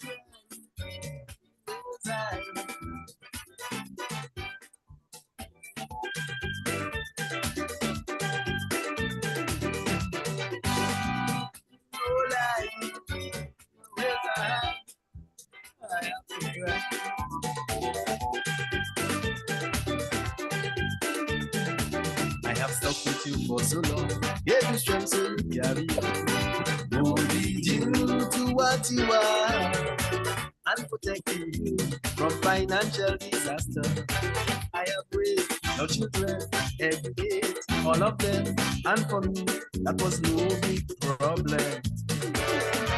I have stuck with you for so long. Gave you strength so you carry on. Won't lead you to what you are and protecting you from financial disaster. I have raised your children, educate all of them, and for me that was no big problem.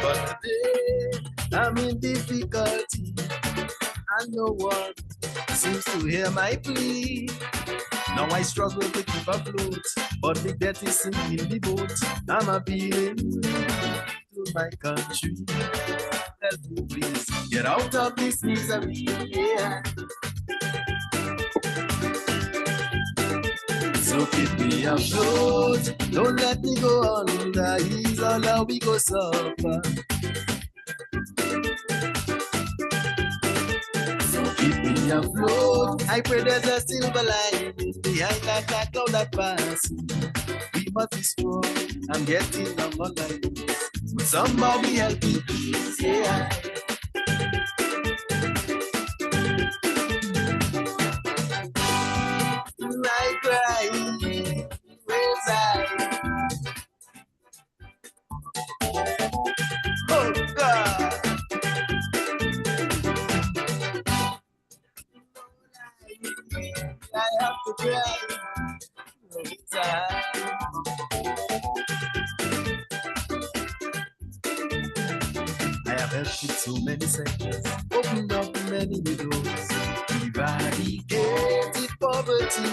But today I'm in difficulty, and no one seems to hear my plea. Now I struggle to keep afloat, but the debt is sinking the boat. I'm appealing to my country. Help me please get out of this misery. Yeah. So keep me afloat, don't let me go under. He's all how we go suffer. So keep me afloat. I pray there's a silver lining behind that cloud that passes. We must be strong. I'm getting on my knees. Somebody help me, please. Yeah. I cry, where's I? Oh God. I have to cry. Where's I? I have helped with so many sectors, opened up many windows, eradicated poverty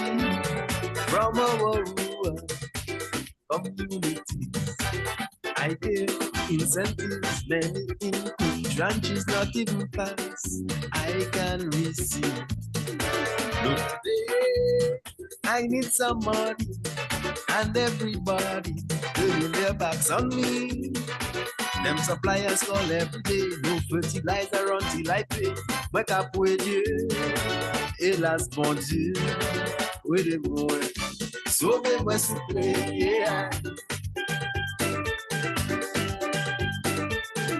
from our rural communities. I give incentives, many income tranches not even pass. I can receive. Look, today I need some money, and everybody turning their backs on me. Them suppliers call every day, no fertilizer until I pay. Wake up with you, hélas bon Dieu, with the boy. Sauvez-moi s'il vous plaît, yeah.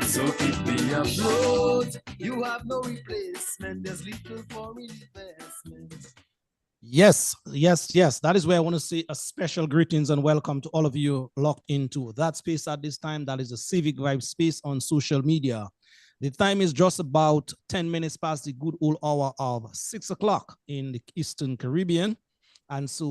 So keep me afloat, you have no replacement, there's little for investment. Yes. That is where I want to say a special greetings and welcome to all of you locked into that space at this time. That is the Civic Vibes space on social media. The time is just about 10 minutes past the good old hour of 6 o'clock in the Eastern Caribbean. And so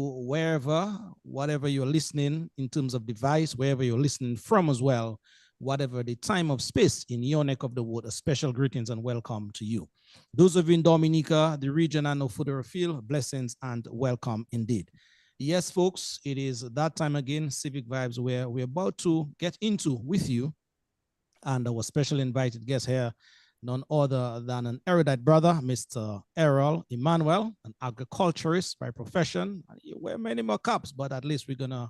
whatever you're listening in terms of device, wherever you're listening from as well, whatever the time of space in your neck of the wood, a special greetings and welcome to you. Those of you in Dominica, the region and no further afield, blessings and welcome indeed. Yes, folks, it is that time again, Civic Vibes, where we're about to get into with you. And our special invited guest here, none other than an erudite brother, Mr. Errol Emmanuel, an agriculturist by profession. You wear many more caps, but at least we're going to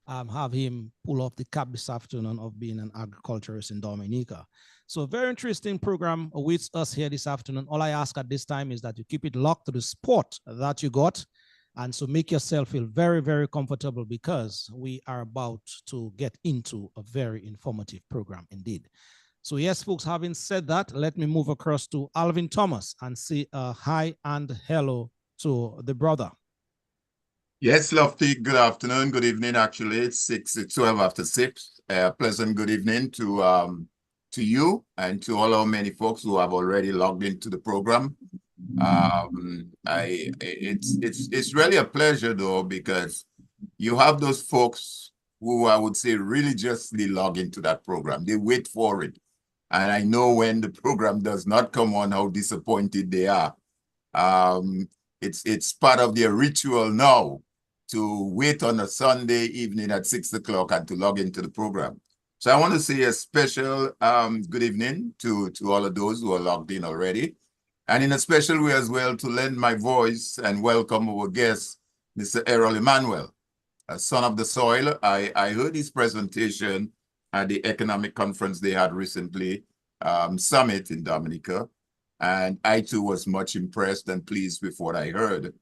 have him pull off the cap this afternoon of being an agriculturist in Dominica. So a very interesting program awaits us here this afternoon. All I ask at this time is that you keep it locked to the spot that you got. And so make yourself feel very, very comfortable because we are about to get into a very informative program indeed. So yes, folks, having said that, let me move across to Alvin Thomas and say hi and hello to the brother. Yes, Lofty, good afternoon, good evening. Actually, it's 12 after 6. Pleasant good evening to you and to all our many folks who have already logged into the program. It's really a pleasure though, because you have those folks who I would say religiously log into that program. They wait for it. And I know when the program does not come on, how disappointed they are. It's part of their ritual now to wait on a Sunday evening at 6 o'clock and to log into the program. So I want to say a special good evening to all of those who are logged in already. And in a special way as well to lend my voice and welcome our guest, Mr. Errol Emmanuel, a son of the soil. I heard his presentation at the economic conference they had recently. summit in Dominica. And I too was much impressed and pleased with what I heard.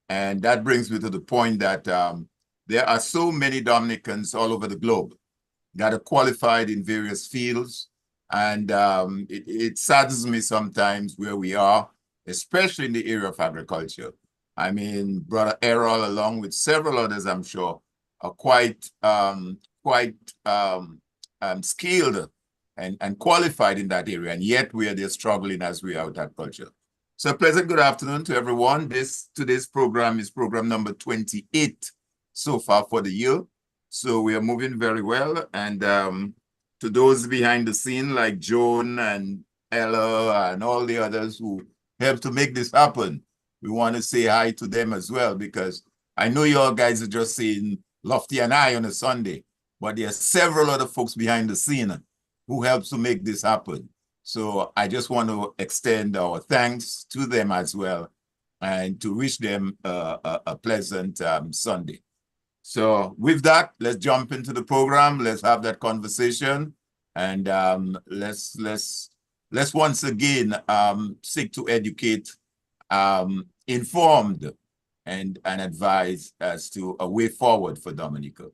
And that brings me to the point that there are so many Dominicans all over the globe that are qualified in various fields. And it saddens me sometimes where we are, especially in the area of agriculture. I mean, Brother Errol, along with several others, I'm sure, are quite skilled and qualified in that area, and yet we are there struggling as we are with agriculture. So a pleasant good afternoon to everyone. Today's program is program number 28 so far for the year. So we are moving very well. And to those behind the scene like Joan and Ella and all the others who helped to make this happen, we want to say hi to them as well, because I know you all guys are just saying Lofty and I on a Sunday, but there are several other folks behind the scene who helps to make this happen. So I just want to extend our thanks to them as well and to wish them a pleasant Sunday. So with that, let's jump into the program. Let's have that conversation, and let's once again seek to educate, informed, and advise as to a way forward for Dominica.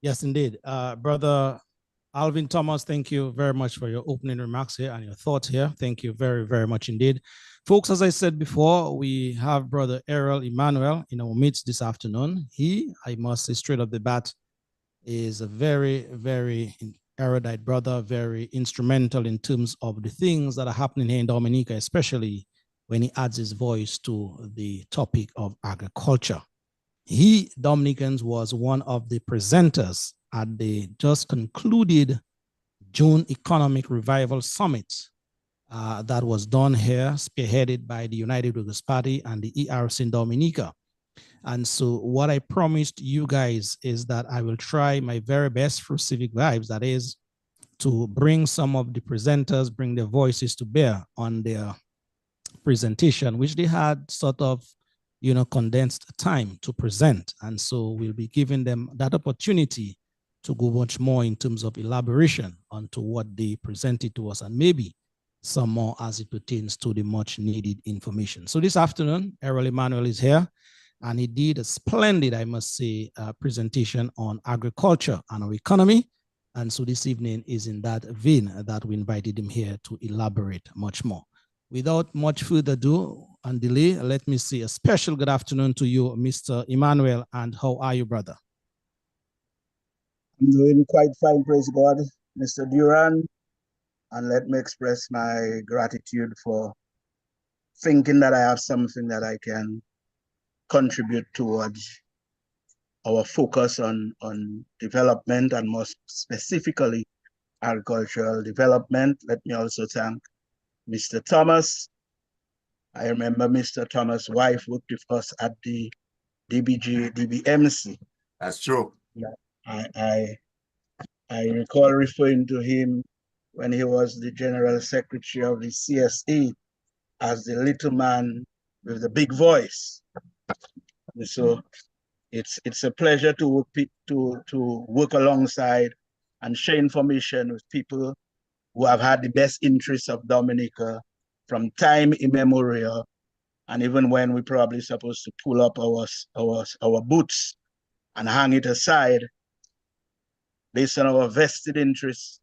Yes, indeed. Brother Alvin Thomas, thank you very much for your opening remarks here and your thoughts here. Thank you very, very much indeed. Folks, as I said before, we have Brother Errol Emmanuel in our midst this afternoon. He, I must say straight off the bat, is a very, very erudite brother, very instrumental in terms of the things that are happening here in Dominica, especially when he adds his voice to the topic of agriculture. He, Dominicans, was one of the presenters at the just concluded June Economic Revival Summit that was done here, spearheaded by the United Workers Party and the ERC in Dominica. And so what I promised you guys is that I will try my very best through Civic Vibes, that is, to bring some of the presenters, bring their voices to bear on their presentation, which they had sort of, condensed time to present. And so we'll be giving them that opportunity to go much more in terms of elaboration onto what they presented to us, and maybe some more as it pertains to the much needed information. So this afternoon, Errol Emmanuel is here, and he did a splendid, I must say, presentation on agriculture and our economy. And so this evening is in that vein that we invited him here to elaborate much more. Without much further ado and delay, let me say a special good afternoon to you, Mr. Emmanuel, and how are you, brother? I'm doing quite fine, praise God, Mr. Duran. And let me express my gratitude for thinking that I have something that I can contribute towards our focus on development, and most specifically agricultural development. Let me also thank Mr. Thomas. I remember Mr. Thomas' wife worked with us at the DBMC. That's true. Yeah, I recall referring to him when he was the General Secretary of the CSE as the little man with the big voice. And so it's a pleasure to work alongside and share information with people who have had the best interests of Dominica from time immemorial, and even when we're probably supposed to pull up our boots and hang it aside based on our vested interests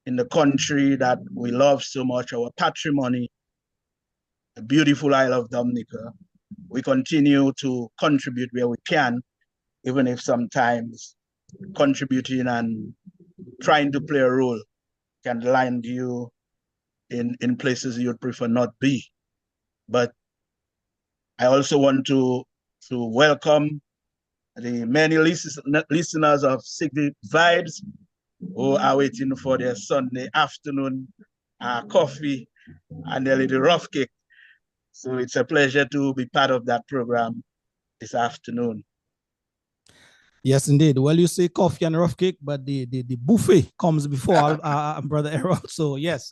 in the country that we love so much, our patrimony, the beautiful Isle of Dominica. We continue to contribute where we can, even if sometimes contributing and trying to play a role can land you in places you'd prefer not be. But I also want to welcome the many listeners of Civic Vibes who are waiting for their Sunday afternoon coffee and their little rough cake. So it's a pleasure to be part of that program this afternoon. Yes, indeed. Well, you say coffee and rough cake, but the buffet comes before Brother Errol. So yes,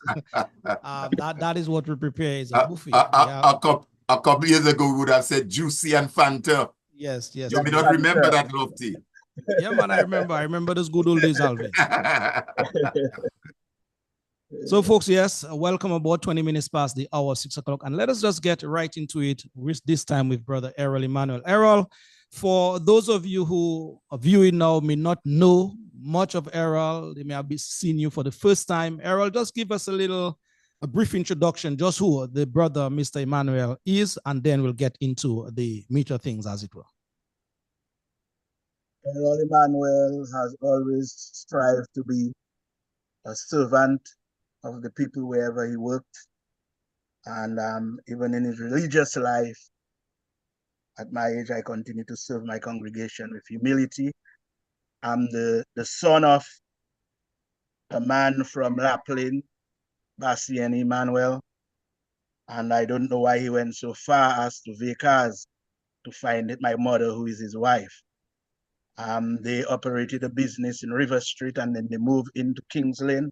that is what we prepare, is a buffet. A couple years ago, we would have said juicy and Fanta. Yes. You may not remember that, Lofty. Yeah, man, I remember those good old days, Alvin. So, folks, yes, welcome aboard. 20 minutes past the hour, 6 o'clock. And let us just get right into it, with this time with Brother Errol Emmanuel. Errol, for those of you who are viewing now may not know much of Errol, they may have seen you for the first time. Errol, just give us a brief introduction, just who the brother Mr. Emmanuel is, and then we'll get into the meat of things, as it were. Errol Emmanuel has always strived to be a servant of the people wherever he worked. And even in his religious life, at my age, I continue to serve my congregation with humility. I'm the son of a man from Laplin, Bassi and Emmanuel. And I don't know why he went so far as to Vickers to find my mother, who is his wife. They operated a business in River Street, and then they moved into Kings Lane,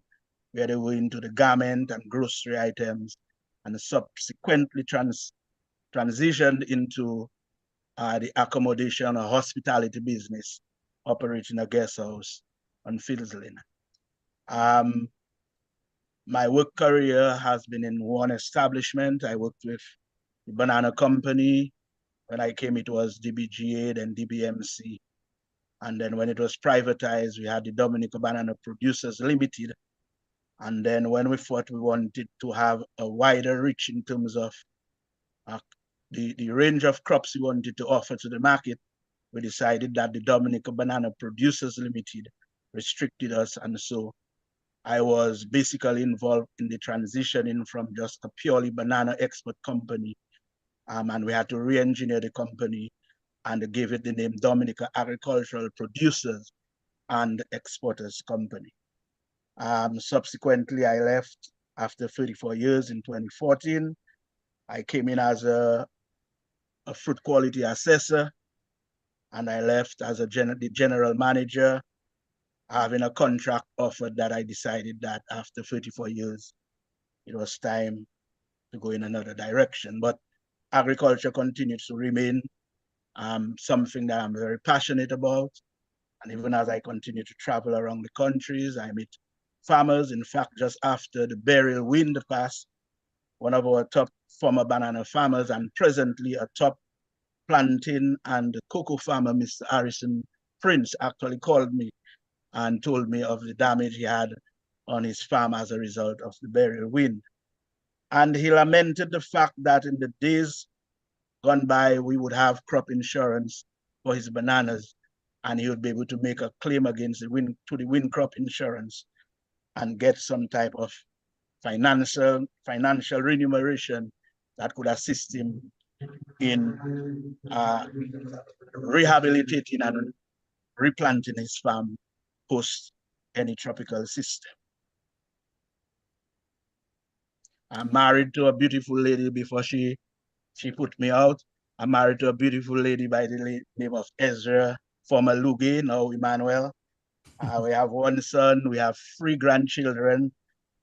where they were into the garment and grocery items, and subsequently transitioned into the accommodation or hospitality business, operating a guest house on Fields Lane. My work career has been in one establishment. I worked with the Banana Company. When I came, it was DBGA, then DBMC. And then when it was privatized, we had the Dominica Banana Producers Limited. And then when we thought we wanted to have a wider reach in terms of the range of crops we wanted to offer to the market, we decided that the Dominica Banana Producers Limited restricted us. And so I was basically involved in the transitioning from just a purely banana export company. And we had to re-engineer the company and gave it the name Dominica Agricultural Producers and Exporters Company. Subsequently, I left after 34 years in 2014. I came in as a fruit quality assessor, and I left as the general manager, having a contract offered that I decided that after 34 years, it was time to go in another direction. But agriculture continues to remain something that I'm very passionate about. And even as I continue to travel around the countries, I meet farmers. In fact, just after the burial wind passed, one of our top former banana farmers and presently a top plantain and cocoa farmer, Mr. Harrison Prince, actually called me and told me of the damage he had on his farm as a result of the burial wind. And he lamented the fact that in the days gone by, we would have crop insurance for his bananas, and he would be able to make a claim against the wind crop insurance and get some type of financial remuneration that could assist him in rehabilitating and replanting his farm post any tropical system. I'm married to a beautiful lady before she put me out. I'm married to a beautiful lady by the name of Ezra, former Luge, now Emmanuel. We have one son, we have 3 grandchildren,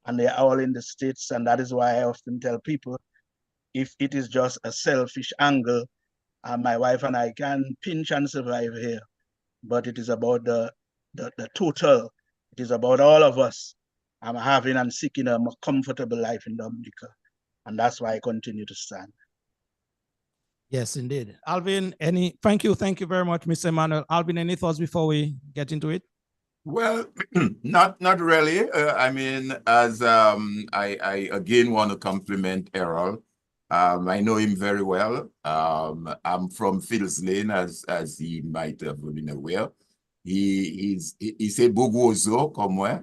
and they're all in the States. And that is why I often tell people, if it is just a selfish angle, my wife and I can pinch and survive here. But it is about the total. It is about all of us having and seeking a more comfortable life in Dominica. And that's why I continue to stand. Yes, indeed. Alvin, thank you very much, Mr. Emmanuel. Alvin, any thoughts before we get into it? Well, not really. I mean, as I again want to compliment Errol. I know him very well. I'm from Fields Lane, as he might have been aware. He's a Bogozo, comme moi,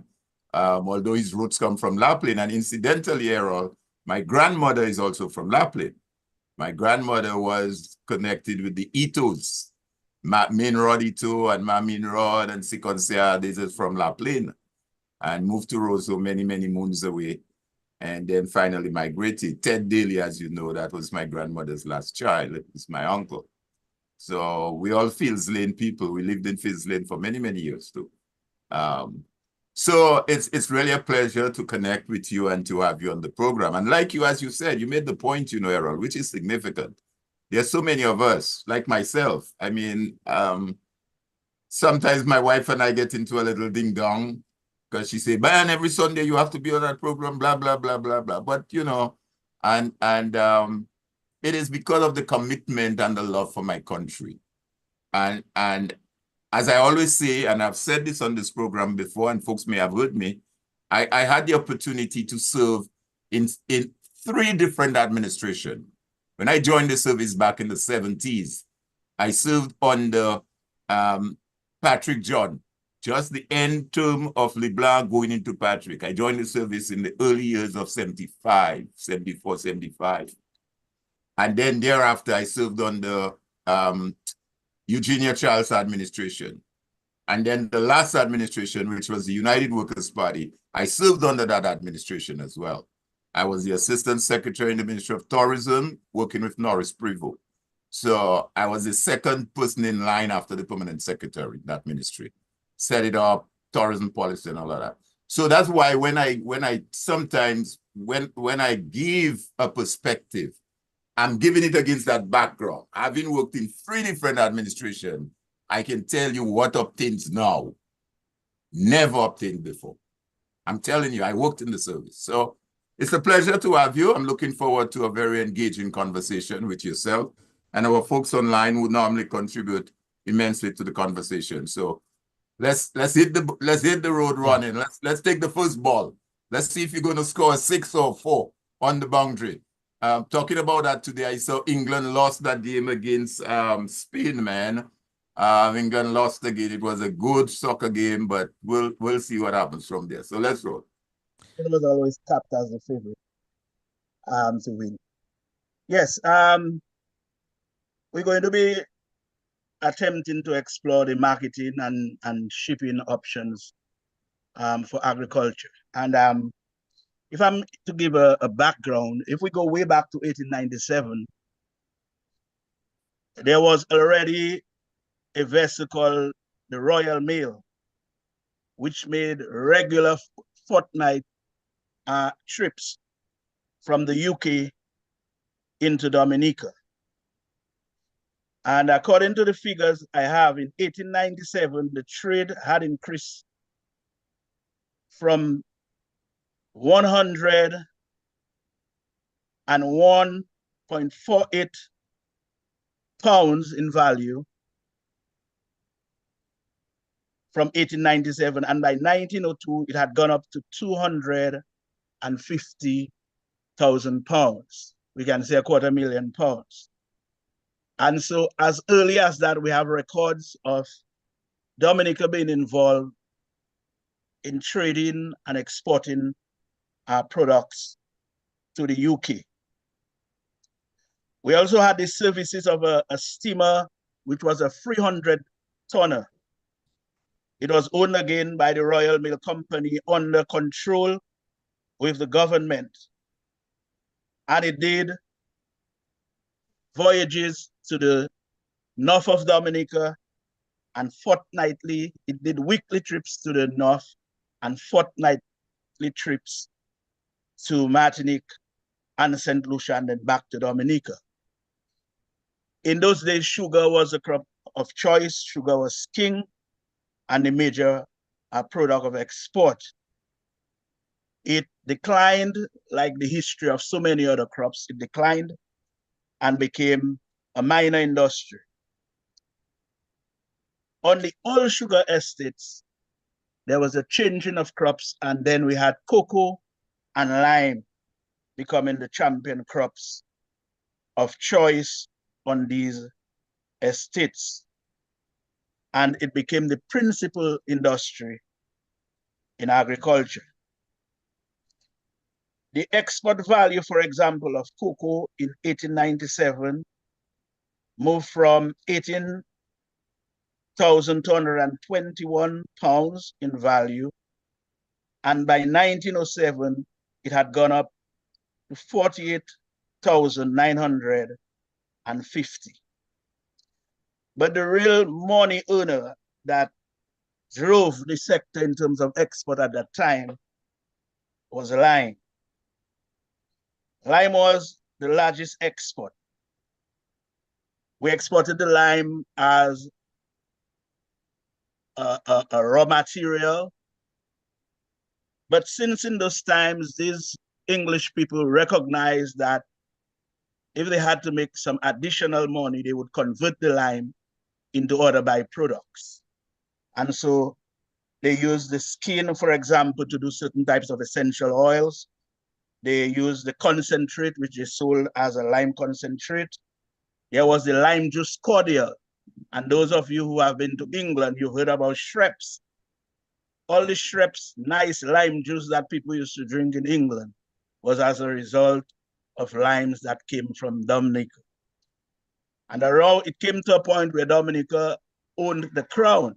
although his roots come from Laplin. And incidentally, Errol, my grandmother is also from Laplin. My grandmother was connected with the Itos. Main Rod Ito and Mamin Rod and Sikonsia, this is from Laplin, and moved to Roseau many moons away. And then finally migrated. Ted Daly, as you know, that was my grandmother's last child. It's my uncle. So we all Fields Lane people. We lived in Fields Lane for many years too. So it's really a pleasure to connect with you and to have you on the program. And like you, as you said, you made the point, you know, Errol, which is significant. There's so many of us, like myself. I mean, sometimes my wife and I get into a little ding-dong, because she said, man, every Sunday you have to be on that program, blah, blah, blah, blah, blah. But, you know, and it is because of the commitment and the love for my country. And as I always say, and I've said this on this program before, and folks may have heard me, I had the opportunity to serve in 3 different administrations. When I joined the service back in the 70s, I served under Patrick John, just the end term of LeBlanc going into Patrick. I joined the service in the early years of 75, 74, 75. And then thereafter, I served under Eugenia Child's administration. And then the last administration, which was the United Workers' Party, I served under that administration as well. I was the Assistant Secretary in the Ministry of Tourism, working with Norris Prevost. So I was the second person in line after the Permanent Secretary in that ministry. Set it up, tourism policy and all of that. So that's why when I sometimes, when I give a perspective, I'm giving it against that background. Having worked in 3 different administrations, I can tell you what obtains now, never obtained before. I'm telling you, I worked in the service. So it's a pleasure to have you. I'm looking forward to a very engaging conversation with yourself and our folks online who normally contribute immensely to the conversation. So let's hit the road running. Let's take the first ball. Let's see if you're going to score a 6 or 4 on the boundary. Talking about that today, I saw England lost that game against Spain, man. England lost again. It was a good soccer game, but we'll see what happens from there. So let's roll. It was always capped as the favorite to win. Yes, we're going to be attempting to explore the marketing and shipping options for agriculture. And if I'm to give a background, if we go way back to 1897, there was already a vessel called the Royal Mail, which made regular fortnight trips from the UK into Dominica. And according to the figures I have, in 1897, the trade had increased from 101.48 pounds in value from 1897, and by 1902 it had gone up to 250,000 pounds. We can say £250,000. And so as early as that, we have records of Dominica being involved in trading and exporting our products to the UK. We also had the services of a steamer, which was a 300-tonner. It was owned again by the Royal Mail Company under control with the government. And it did voyages to the north of Dominica, and fortnightly, it did weekly trips to the north and fortnightly trips to Martinique and St. Lucia and then back to Dominica. In those days, sugar was a crop of choice. Sugar was king and the major product of export. It declined, like the history of so many other crops, it declined and became a minor industry. On the old sugar estates, there was a changing of crops, and then we had cocoa and lime becoming the champion crops of choice on these estates. And it became the principal industry in agriculture. The export value, for example, of cocoa in 1897 moved from 18,221 pounds in value, and by 1907, it had gone up to 48,950. But the real money earner that drove the sector in terms of export at that time was lime. Lime was the largest export. We exported the lime as a raw material But since in those times, these English people recognized that if they had to make some additional money, they would convert the lime into other byproducts. And so they use the skin, for example, to do certain types of essential oils. They use the concentrate, which is sold as a lime concentrate. There was the lime juice cordial. And those of you who have been to England, you've heard about Schweppes. All the Schweppes, nice lime juice that people used to drink in England was as a result of limes that came from Dominica. And around, it came to a point where Dominica owned the crown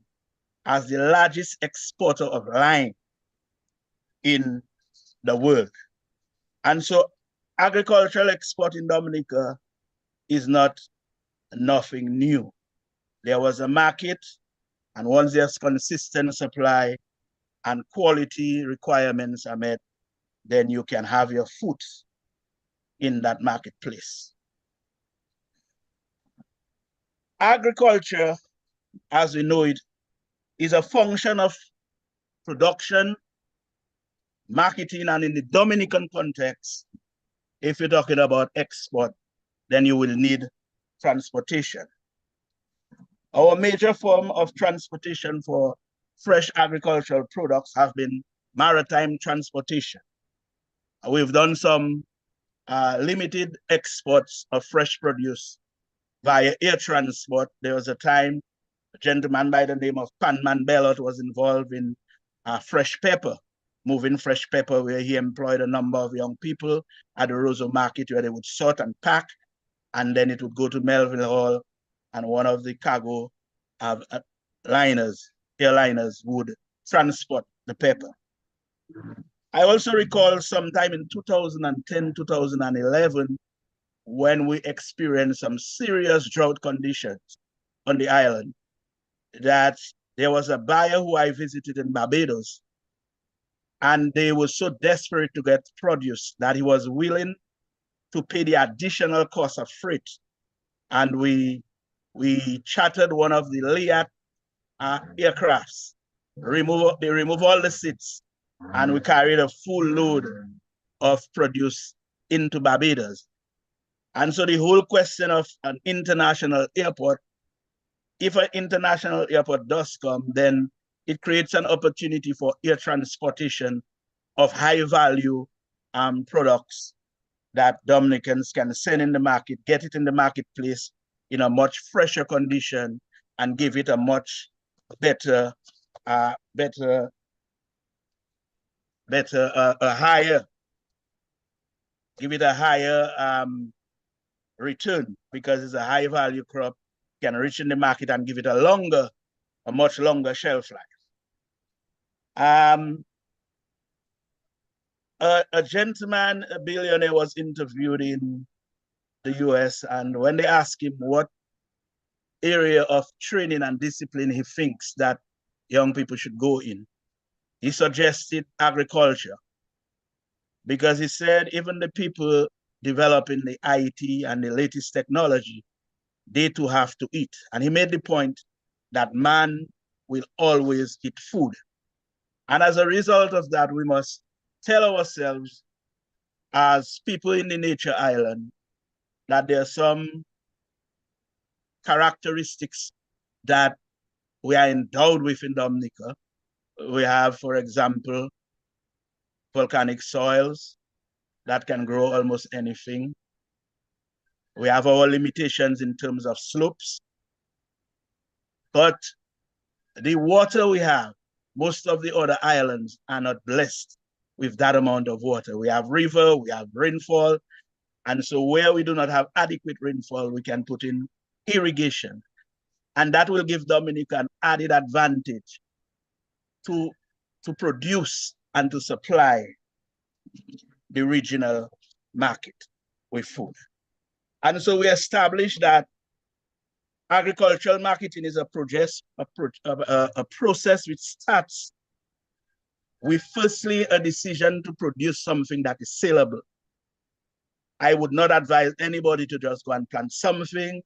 as the largest exporter of lime in the world. And so agricultural export in Dominica is not nothing new. There was a market, and once there's consistent supply and quality requirements are met, then you can have your foot in that marketplace. Agriculture, as we know it, is a function of production, marketing, and in the Dominican context, if you're talking about export, then you will need transportation. Our major form of transportation for fresh agricultural products have been maritime transportation. We've done some limited exports of fresh produce via air transport. There was a time a gentleman by the name of Panman Bellot was involved in fresh pepper, moving fresh pepper, where he employed a number of young people at the Roseau Market where they would sort and pack, and then it would go to Melville Hall, and one of the cargo airliners would transport the pepper. I also recall sometime in 2010, 2011, when we experienced some serious drought conditions on the island, that there was a buyer who I visited in Barbados, and they were so desperate to get produce that he was willing to pay the additional cost of freight. And we chartered one of the Liat aircrafts. They remove all the seats, and we carried a full load of produce into Barbados. And so the whole question of an international airport, if an international airport does come, then it creates an opportunity for air transportation of high value products that Dominicans can send in the market, get it in the marketplace in a much fresher condition, and give it a much better, give it a higher return, because it's a high value crop, can reach in the market and give it a much longer shelf life. A gentleman, a billionaire, was interviewed in the US, and when they asked him what area of training and discipline he thinks that young people should go in, he suggested agriculture, because he said even the people developing the IT and the latest technology, they too have to eat. And he made the point that man will always eat food. And as a result of that, we must tell ourselves as people in the nature island that there are some characteristics that we are endowed with in Dominica. We have, for example, volcanic soils that can grow almost anything. We have our limitations in terms of slopes, but the water we have, most of the other islands are not blessed with that amount of water. We have river, we have rainfall, and so where we do not have adequate rainfall, we can put in irrigation, and that will give Dominica an added advantage to produce and to supply the regional market with food. And so we established that agricultural marketing is a process which starts with firstly a decision to produce something that is saleable. I would not advise anybody to just go and plant something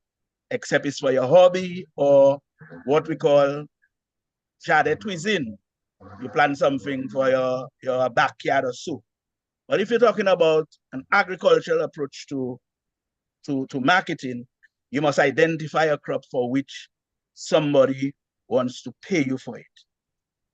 except it's for your hobby or what we call jardin cuisine, You plant something for your backyard or so. But if you're talking about an agricultural approach to marketing, you must identify a crop for which somebody wants to pay you for it.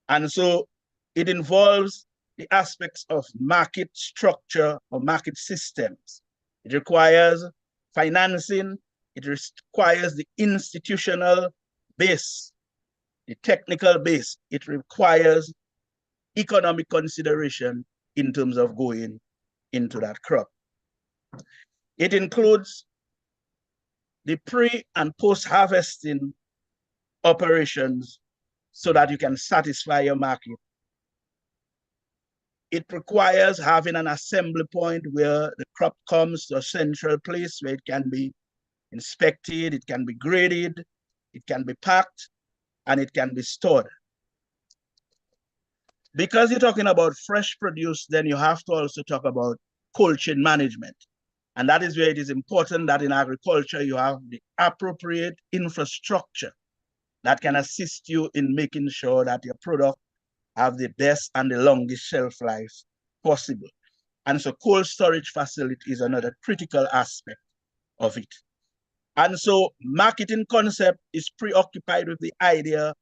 And so it involves the aspects of market structure or market systems. It requires financing, it requires the institutional base, the technical base. It requires economic consideration in terms of going into that crop. It includes the pre and post harvesting operations so that you can satisfy your market. It requires having an assembly point where the crop comes to a central place where it can be inspected, it can be graded, it can be packed, and it can be stored. Because you're talking about fresh produce, then you have to also talk about cold chain management. And that is where it is important that in agriculture, you have the appropriate infrastructure that can assist you in making sure that your product have the best and the longest shelf life possible. And so cold storage facility is another critical aspect of it. And so marketing concept is preoccupied with the idea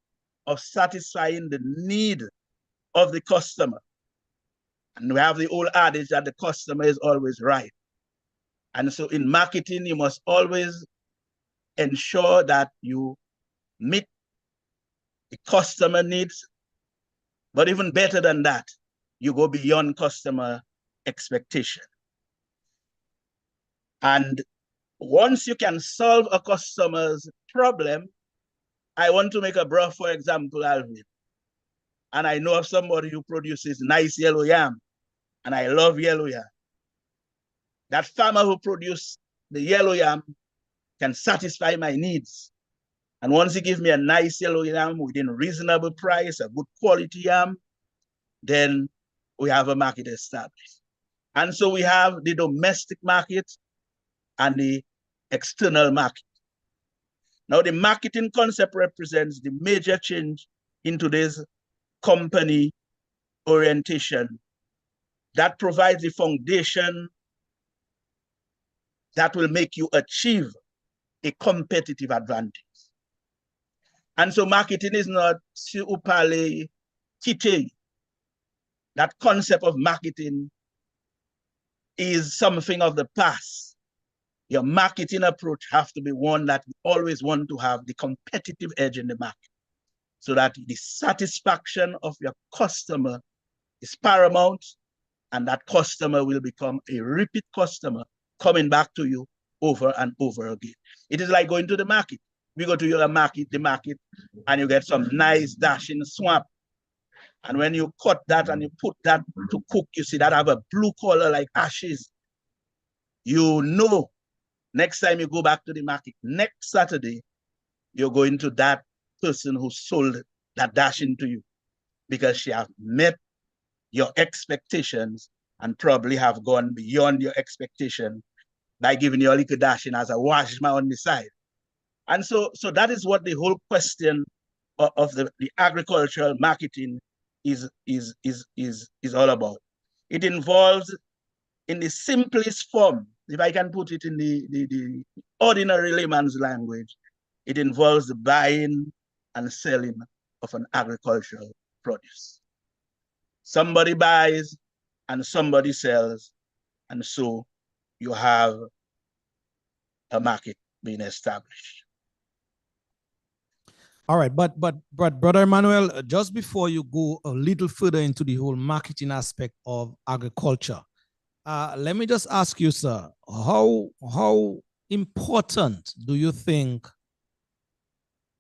of satisfying the need of the customer. And we have the old adage that the customer is always right. And so in marketing, you must always ensure that you meet the customer needs, but even better than that, you go beyond customer expectation. And once you can solve a customer's problem, I want to make a broth, for example, Alvin. And I know of somebody who produces nice yellow yam, and I love yellow yam. That farmer who produced the yellow yam can satisfy my needs. And once he gives me a nice yellow yam within reasonable price, a good quality yam, then we have a market established. And so we have the domestic market and the external market. Now, the marketing concept represents the major change in today's company orientation that provides the foundation that will make you achieve a competitive advantage. And so marketing is not si upale kite. That concept of marketing is something of the past. Your marketing approach has to be one that you always want to have the competitive edge in the market so that the satisfaction of your customer is paramount and that customer will become a repeat customer coming back to you over and over again. It is like going to the market. We go to the market, and you get some nice dashing swamp. And when you cut that and you put that to cook, you see that have a blue color like ashes. You know, next time you go back to the market, next Saturday, you're going to that person who sold that dashing to you because she has met your expectations and probably have gone beyond your expectation by giving you a little dashing as a washma on the side. And so that is what the whole question of the agricultural marketing is all about. It involves, in the simplest form, if I can put it in the ordinary layman's language, it involves the buying and selling of an agricultural produce. Somebody buys and somebody sells, and so you have a market being established. All right, but Brother Emmanuel, just before you go a little further into the whole marketing aspect of agriculture, let me just ask you, sir, how important do you think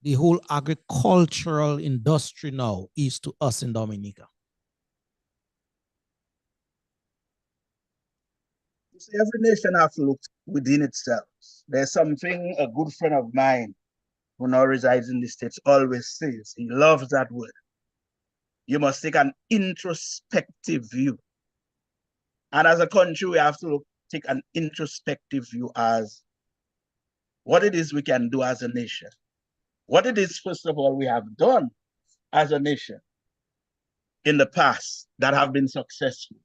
the whole agricultural industry now is to us in Dominica? You see, every nation has to look within itself. There's something a good friend of mine who now resides in the States always says. He loves that word. You must take an introspective view. And as a country, we have to take an introspective view as what it is we can do as a nation. What it is, first of all, we have done as a nation. in the past that have been successful?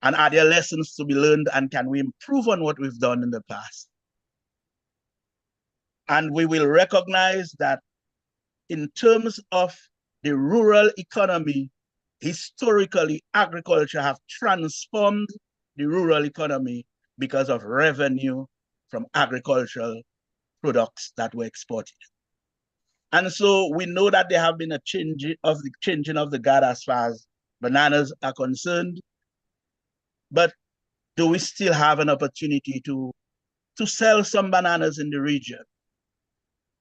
And are there lessons to be learned, and can we improve on what we've done in the past? And we will recognize that in terms of the rural economy, historically, agriculture have transformed the rural economy because of revenue from agricultural products that were exported. And so we know that there have been a changing of the guard as far as bananas are concerned. But do we still have an opportunity to sell some bananas in the region?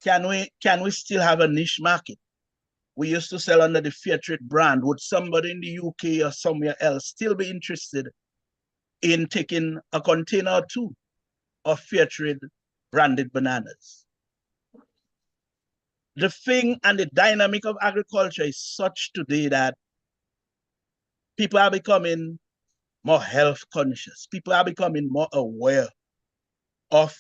Can we still have a niche market? We used to sell under the Fair Trade brand. Would somebody in the UK or somewhere else still be interested in taking a container or two of Fair Trade branded bananas? The thing and the dynamic of agriculture is such today that people are becoming more health conscious. People are becoming more aware of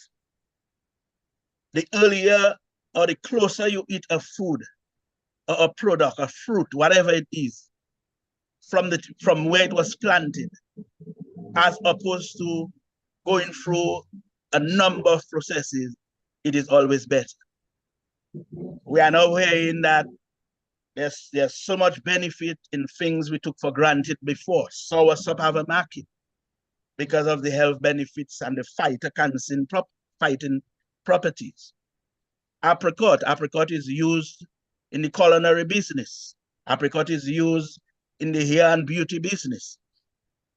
the earlier or the closer you eat a food or a product, a fruit, whatever it is, from where it was planted, as opposed to going through a number of processes, it is always better. We are now hearing that there's so much benefit in things we took for granted before. Soursop have a market because of the health benefits and the fighting properties. Apricot is used in the culinary business. Apricot is used in the hair and beauty business.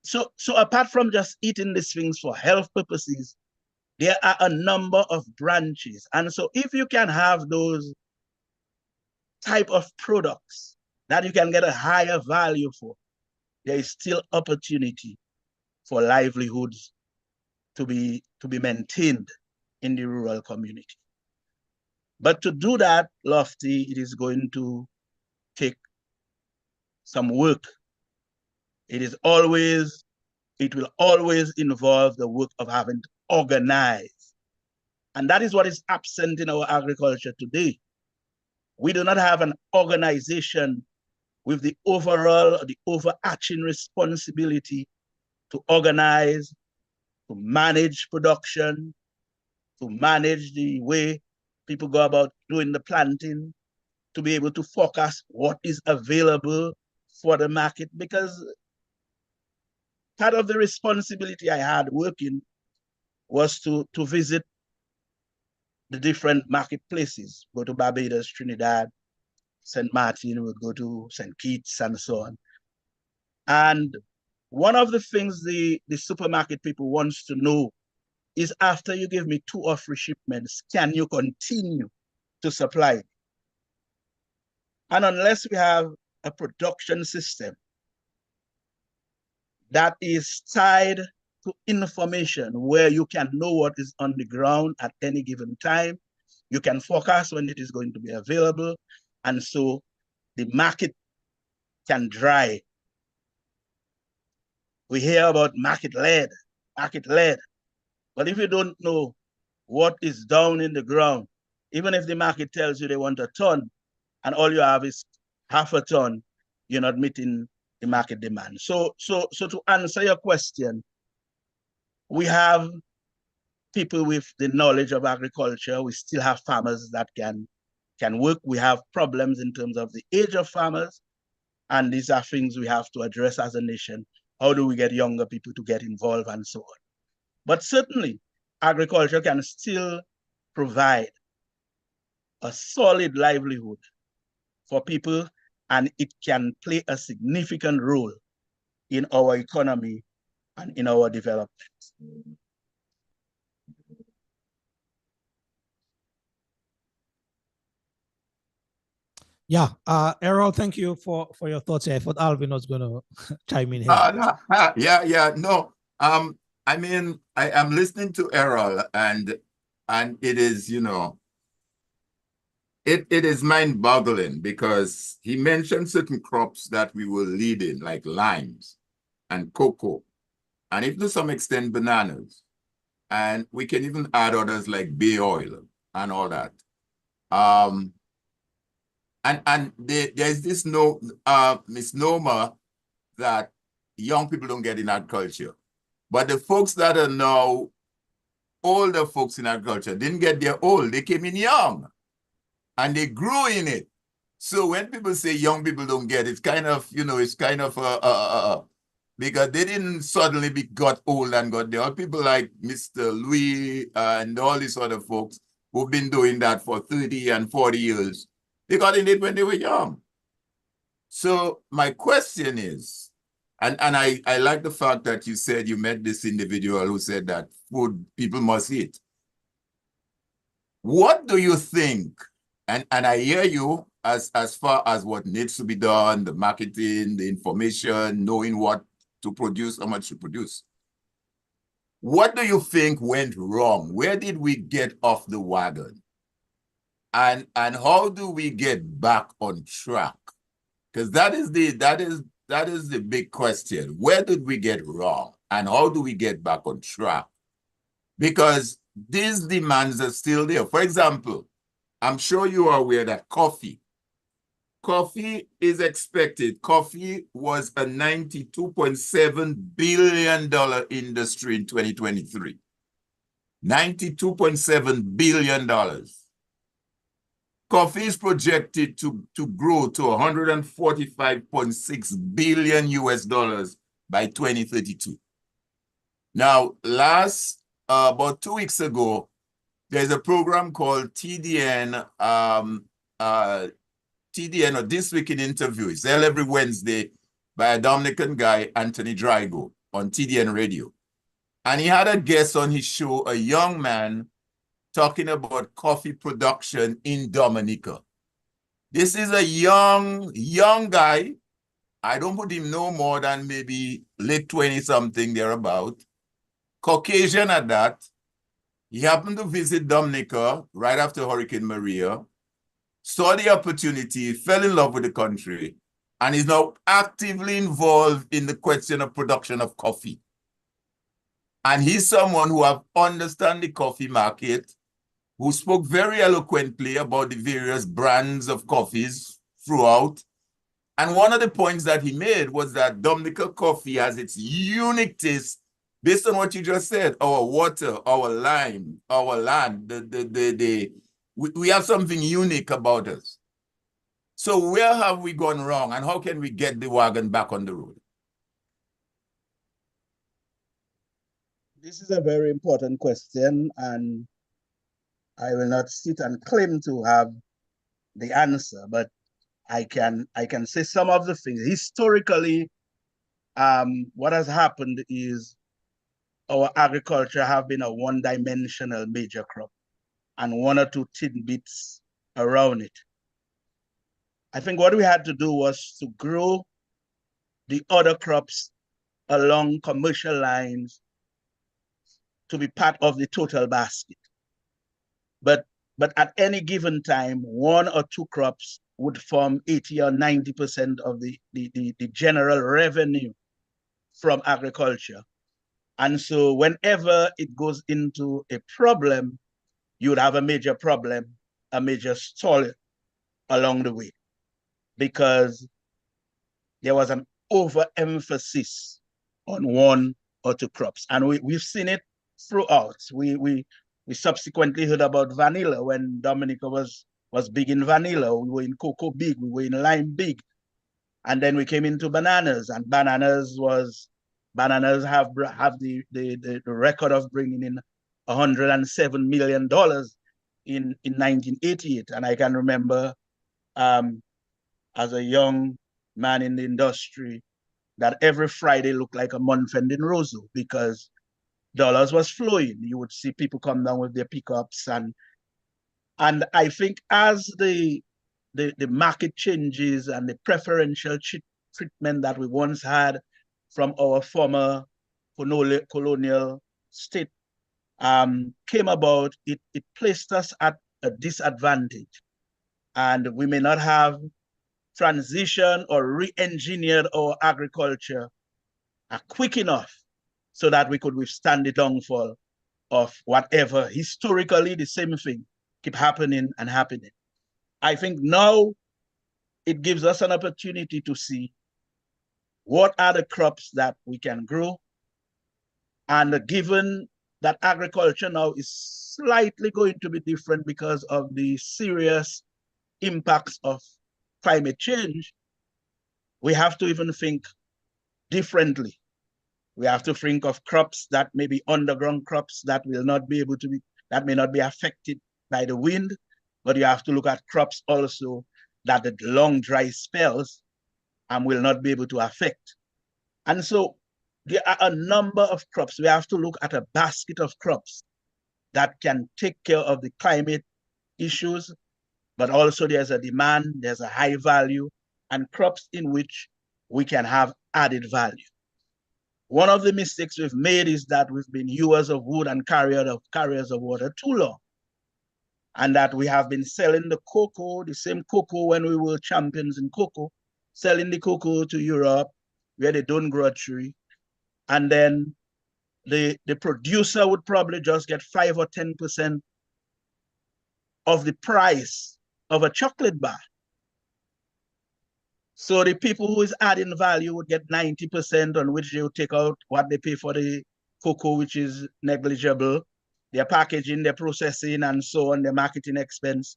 So apart from just eating these things for health purposes, there are a number of branches. And so if you can have those type of products that you can get a higher value for, there is still opportunity for livelihoods to be maintained in the rural community. But to do that, Lofty, it is going to take some work. It will always involve the work of having to organize. And that is what is absent in our agriculture today. We do not have an organization with the overarching responsibility to organize, to manage production, to manage the way people go about doing the planting, to be able to forecast what is available for the market. Because part of the responsibility I had working was to visit the different marketplaces, go to Barbados, Trinidad, St. Martin, we'd go to St. Kitts and so on. And one of the things the supermarket people wants to know is, after you give me 2 or 3 shipments, can you continue to supply? And unless we have a production system that is tied to information where you can know what is on the ground at any given time, you can forecast when it is going to be available, and so the market can dry. We hear about market-led, but if you don't know what is down in the ground, even if the market tells you they want a ton, and all you have is half a ton, you're not meeting the market demand. So to answer your question, we have people with the knowledge of agriculture. We still have farmers that can work. We have problems in terms of the age of farmers, and these are things we have to address as a nation. How do we get younger people to get involved and so on? But certainly, agriculture can still provide a solid livelihood for people, and it can play a significant role in our economy and in our development. Yeah, Errol, thank you for your thoughts here. I thought Alvin was going to chime in here. Yeah, no. I mean, I am listening to Errol, and it is, it is mind-boggling, because he mentioned certain crops that we will lead in, like limes and cocoa, and even to some extent bananas. And we can even add others like bay oil and all that. And there's this misnomer that young people don't get in agriculture. But the folks that are now older folks in agriculture didn't get there old. They came in young and they grew in it. So when people say young people don't get it, it's kind of, it's kind of because they didn't suddenly got old and got there. People like Mr. Louis and all these other folks who've been doing that for 30 and 40 years, they got in it when they were young. So my question is, and I like the fact that you said you met this individual who said that food people must eat. What do you think? And I hear you as far as what needs to be done, the marketing, the information, knowing what to produce, how much to produce. What do you think went wrong? Where did we get off the wagon? And how do we get back on track? Because that is the big question. Where did we get wrong? And how do we get back on track? Because these demands are still there. For example, I'm sure you are aware that coffee is expected. Coffee was a $92.7 billion industry in 2023. $92.7 billion. Coffee is projected to grow to $145.6 billion US dollars by 2032. Now, about 2 weeks ago, there's a program called TDN, TDN, or This Week in Interview. It's held every Wednesday by a Dominican guy, Anthony Drago, on TDN Radio. And he had a guest on his show, a young man, talking about coffee production in Dominica. This is a young guy. I don't put him no more than maybe late 20-something thereabout. Caucasian at that. He happened to visit Dominica right after Hurricane Maria, saw the opportunity, fell in love with the country, and is now actively involved in the question of production of coffee. And he's someone who understands the coffee market, who spoke very eloquently about the various brands of coffees throughout. And one of the points that he made was that Dominica coffee has its unique taste based on what you just said, our water, our lime, our land, we have something unique about us. So where have we gone wrong and how can we get the wagon back on the road? This is a very important question, and I will not sit and claim to have the answer, but I can say some of the things. Historically, what has happened is our agriculture have been a one-dimensional major crop and one or two tidbits around it. I think what we had to do was to grow the other crops along commercial lines to be part of the total basket. But at any given time, one or two crops would form 80 or 90% of the general revenue from agriculture. And so whenever it goes into a problem, you would have a major problem, a major stall along the way, because there was an overemphasis on one or two crops. And we've seen it throughout. We subsequently heard about vanilla when Dominica was big in vanilla. We were in cocoa big, we were in lime big. And then we came into bananas, and bananas have the record of bringing in $107 million in 1988. And I can remember as a young man in the industry that every Friday looked like a month-end in Roseau because dollars was flowing. You would see people come down with their pickups, and I think as the market changes and the preferential treatment that we once had from our former colonial state came about, it placed us at a disadvantage, and we may not have transitioned or re-engineered our agriculture quick enough so that we could withstand the downfall of whatever. Historically, the same thing keep happening and happening. I think now it gives us an opportunity to see what are the crops that we can grow. And given that agriculture now is slightly going to be different because of the serious impacts of climate change, we have to even think differently. We have to think of crops that may be underground crops that will not be able to be, that may not be affected by the wind, but you have to look at crops also that the long dry spells will not be able to affect. And so there are a number of crops. We have to look at a basket of crops that can take care of the climate issues, but also there's a demand, there's a high value, and crops in which we can have added value. One of the mistakes we've made is that we've been hewers of wood and carriers of water too long. And that we have been selling the cocoa, the same cocoa when we were champions in cocoa, selling the cocoa to Europe, where they don't grow a tree. And then the producer would probably just get 5 or 10% of the price of a chocolate bar. So the people who is adding value would get 90%, on which they would take out what they pay for the cocoa, which is negligible, their packaging, their processing, and so on, their marketing expense.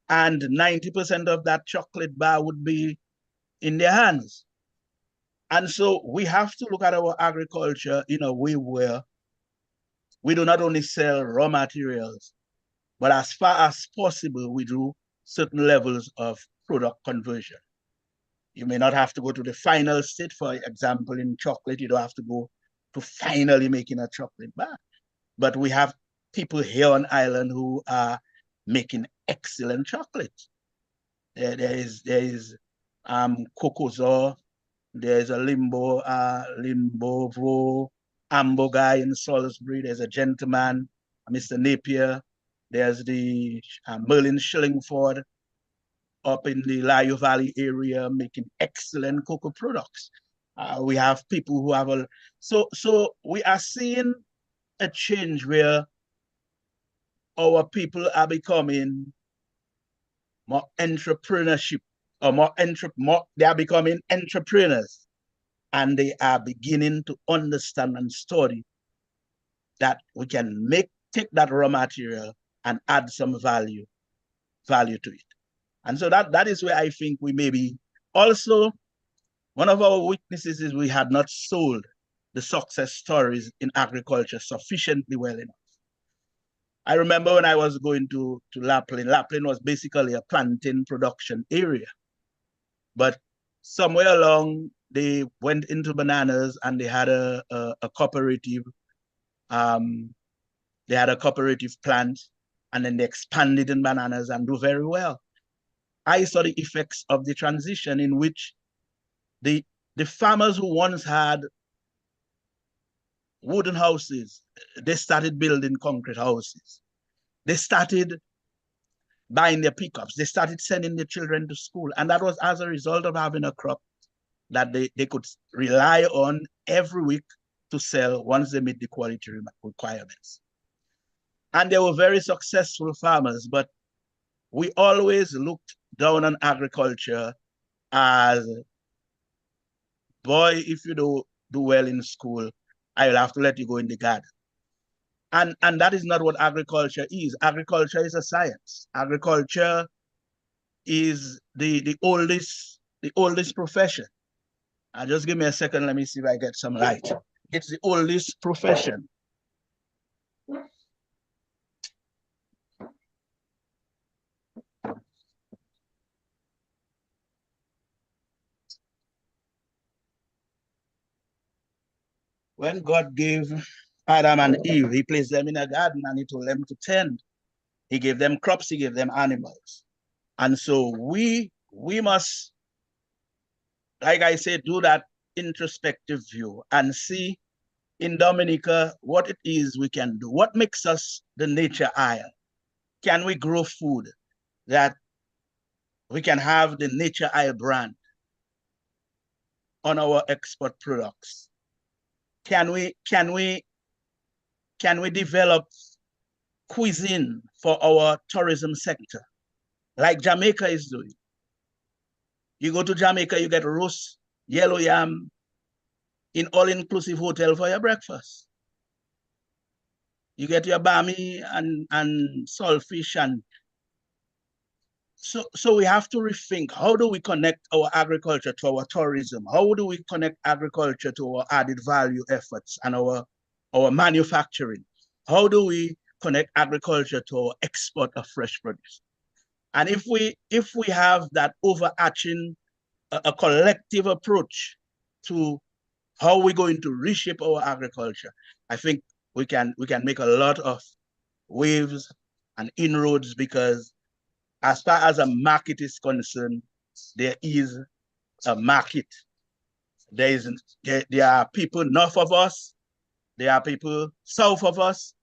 And 90% of that chocolate bar would be in their hands. And so we have to look at our agriculture in a way where we do not only sell raw materials, but as far as possible, we do certain levels of product conversion. You may not have to go to the final state. For example, in chocolate, you don't have to go to finally making a chocolate bar. But we have people here on island who are making excellent chocolate. There is Cocozo, there's a Limbo Ambo guy in Salisbury. There's a gentleman, Mr. Napier. There's the Merlin Shillingford up in the Layo Valley area making excellent cocoa products. We have people who have so we are seeing a change where our people are becoming more entrepreneurship, or they are becoming entrepreneurs, and they are beginning to understand and study that we can take that raw material and add some value to it. And so that is where I think we may be. Also, one of our weaknesses is we had not sold the success stories in agriculture sufficiently well enough. I remember when I was going to Lapland. Lapland was basically a plantain production area. But somewhere along, they went into bananas, and they had a cooperative. They had a cooperative plant, and then they expanded in bananas and do very well. I saw the effects of the transition, in which the farmers who once had wooden houses, they started building concrete houses. They started buying their pickups. They started sending their children to school. And that was as a result of having a crop that they could rely on every week to sell once they meet the quality requirements. And they were very successful farmers, but we always looked down on agriculture as, boy, if you do well in school, I will have to let you go in the garden. And that is not what agriculture is. Agriculture is a science. Agriculture is the oldest profession. Just give me a second. Let me see if I get some light. It's the oldest profession. When God gave Adam and Eve, he placed them in a garden and he told them to tend. He gave them crops, he gave them animals. And so we must, like I said, do that introspective view and see in Dominica what it is we can do. What makes us the nature isle? Can we grow food that we can have the nature isle brand on our export products? Can we develop cuisine for our tourism sector, like Jamaica is doing? You go to Jamaica, you get roast yellow yam in all-inclusive hotel for your breakfast. You get your bami and saltfish. And so we have to rethink, how do we connect our agriculture to our tourism? How do we connect agriculture to our added value efforts and our manufacturing? How do we connect agriculture to our export of fresh produce? And if we have that overarching, a collective approach to how we're going to reshape our agriculture, I think we can make a lot of waves and inroads, because as far as a market is concerned, there is a market. There are people north of us, there are people south of us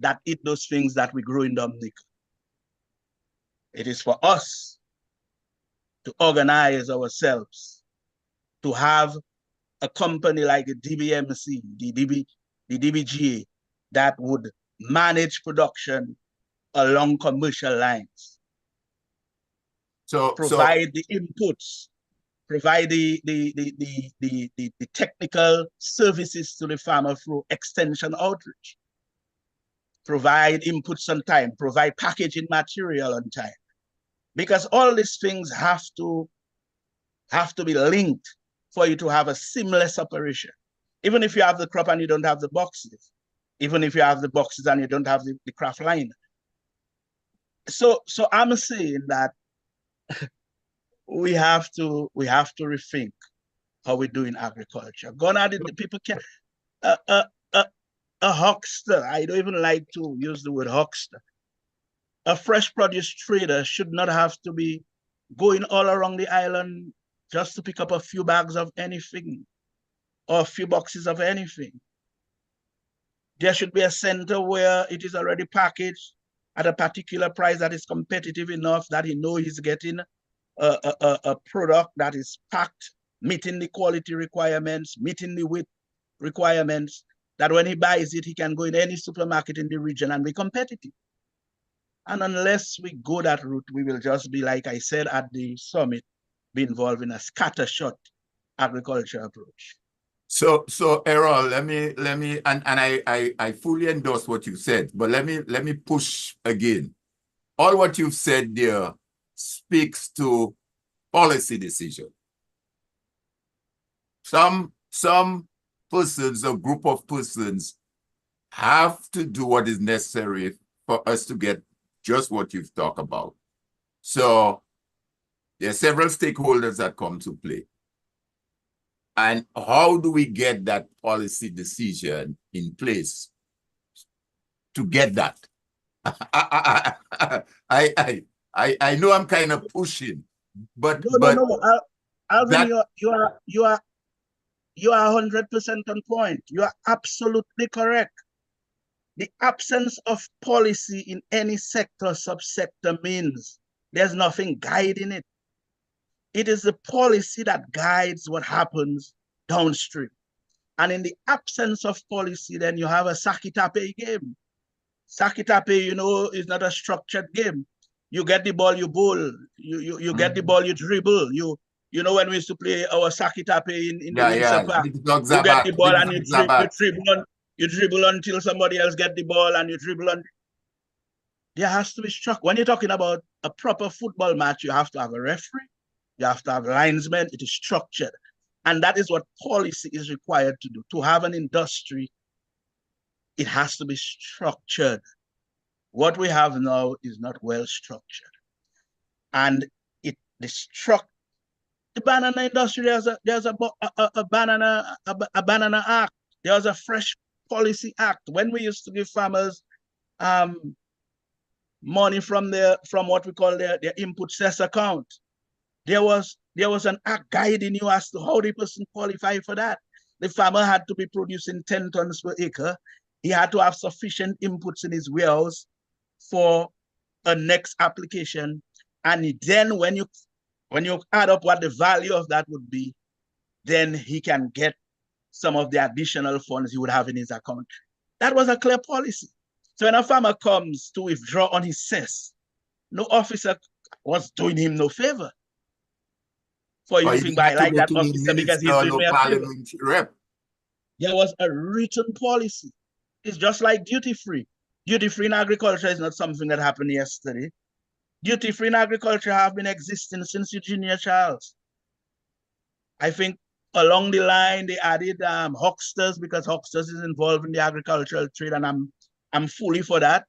that eat those things that we grow in Dominica. It is for us to organize ourselves, to have a company like the DBMC, the DBGA, that would manage production along commercial lines. Provide the inputs, provide the technical services to the farmer through extension outreach, provide inputs on time, provide packaging material on time. Because all these things have to be linked for you to have a seamless operation. Even if you have the crop and you don't have the boxes, even if you have the boxes and you don't have the craft line. So I'm saying that we have to rethink how we do in agriculture. Gone at it, the people can a huckster. I don't even like to use the word huckster. A fresh produce trader should not have to be going all around the island just to pick up a few bags of anything or a few boxes of anything. There should be a center where it is already packaged at a particular price that is competitive enough that he knows he's getting a product that is packed, meeting the quality requirements, meeting the weight requirements, that when he buys it, he can go in any supermarket in the region and be competitive. And unless we go that route, we will just be, like I said at the summit, be involved in a scattershot agriculture approach. So Errol, let me and I fully endorse what you said, but let me push again. All what you've said there speaks to policy decision. Some persons, a group of persons, have to do what is necessary for us to get just what you've talked about. So there are several stakeholders that come to play. And how do we get that policy decision in place to get that? I know I'm kind of pushing, but no. Alvin, you are 100% on point. You are absolutely correct. The absence of policy in any sector, subsector means there's nothing guiding it. It is the policy that guides what happens downstream. And in the absence of policy, then you have a Sakitape game. Sakitape, is not a structured game. You get the ball, you bowl. You get the ball, you dribble. You know when we used to play our Sakitape in the Windsor Park, you get the ball and you dribble until somebody else get the ball and you dribble on. There has to be structure. When you're talking about a proper football match, you have to have a referee, you have to have linesmen. It is structured. And that is what policy is required to do. To have an industry, it has to be structured. What we have now is not well structured. And the banana industry, there's a banana act. There's a fresh policy act. When we used to give farmers money from what we call their input cess account, there was an act guiding you as to how the person qualified for that. The farmer had to be producing 10 tons per acre. He had to have sufficient inputs in his warehouse for a next application. And then when you add up what the value of that would be, then he can get some of the additional funds he would have in his account. That was a clear policy. So when a farmer comes to withdraw on his cess, no officer was doing him no favor. for you to think, I like that to the officer because he's minister, doing no me a favor. parliamentary rep. There was a written policy. It's just like duty-free. Duty-free in agriculture is not something that happened yesterday. Duty-free in agriculture have been existing since Eugenia Charles. I think along the line, they added hucksters because hucksters is involved in the agricultural trade, and I'm fully for that.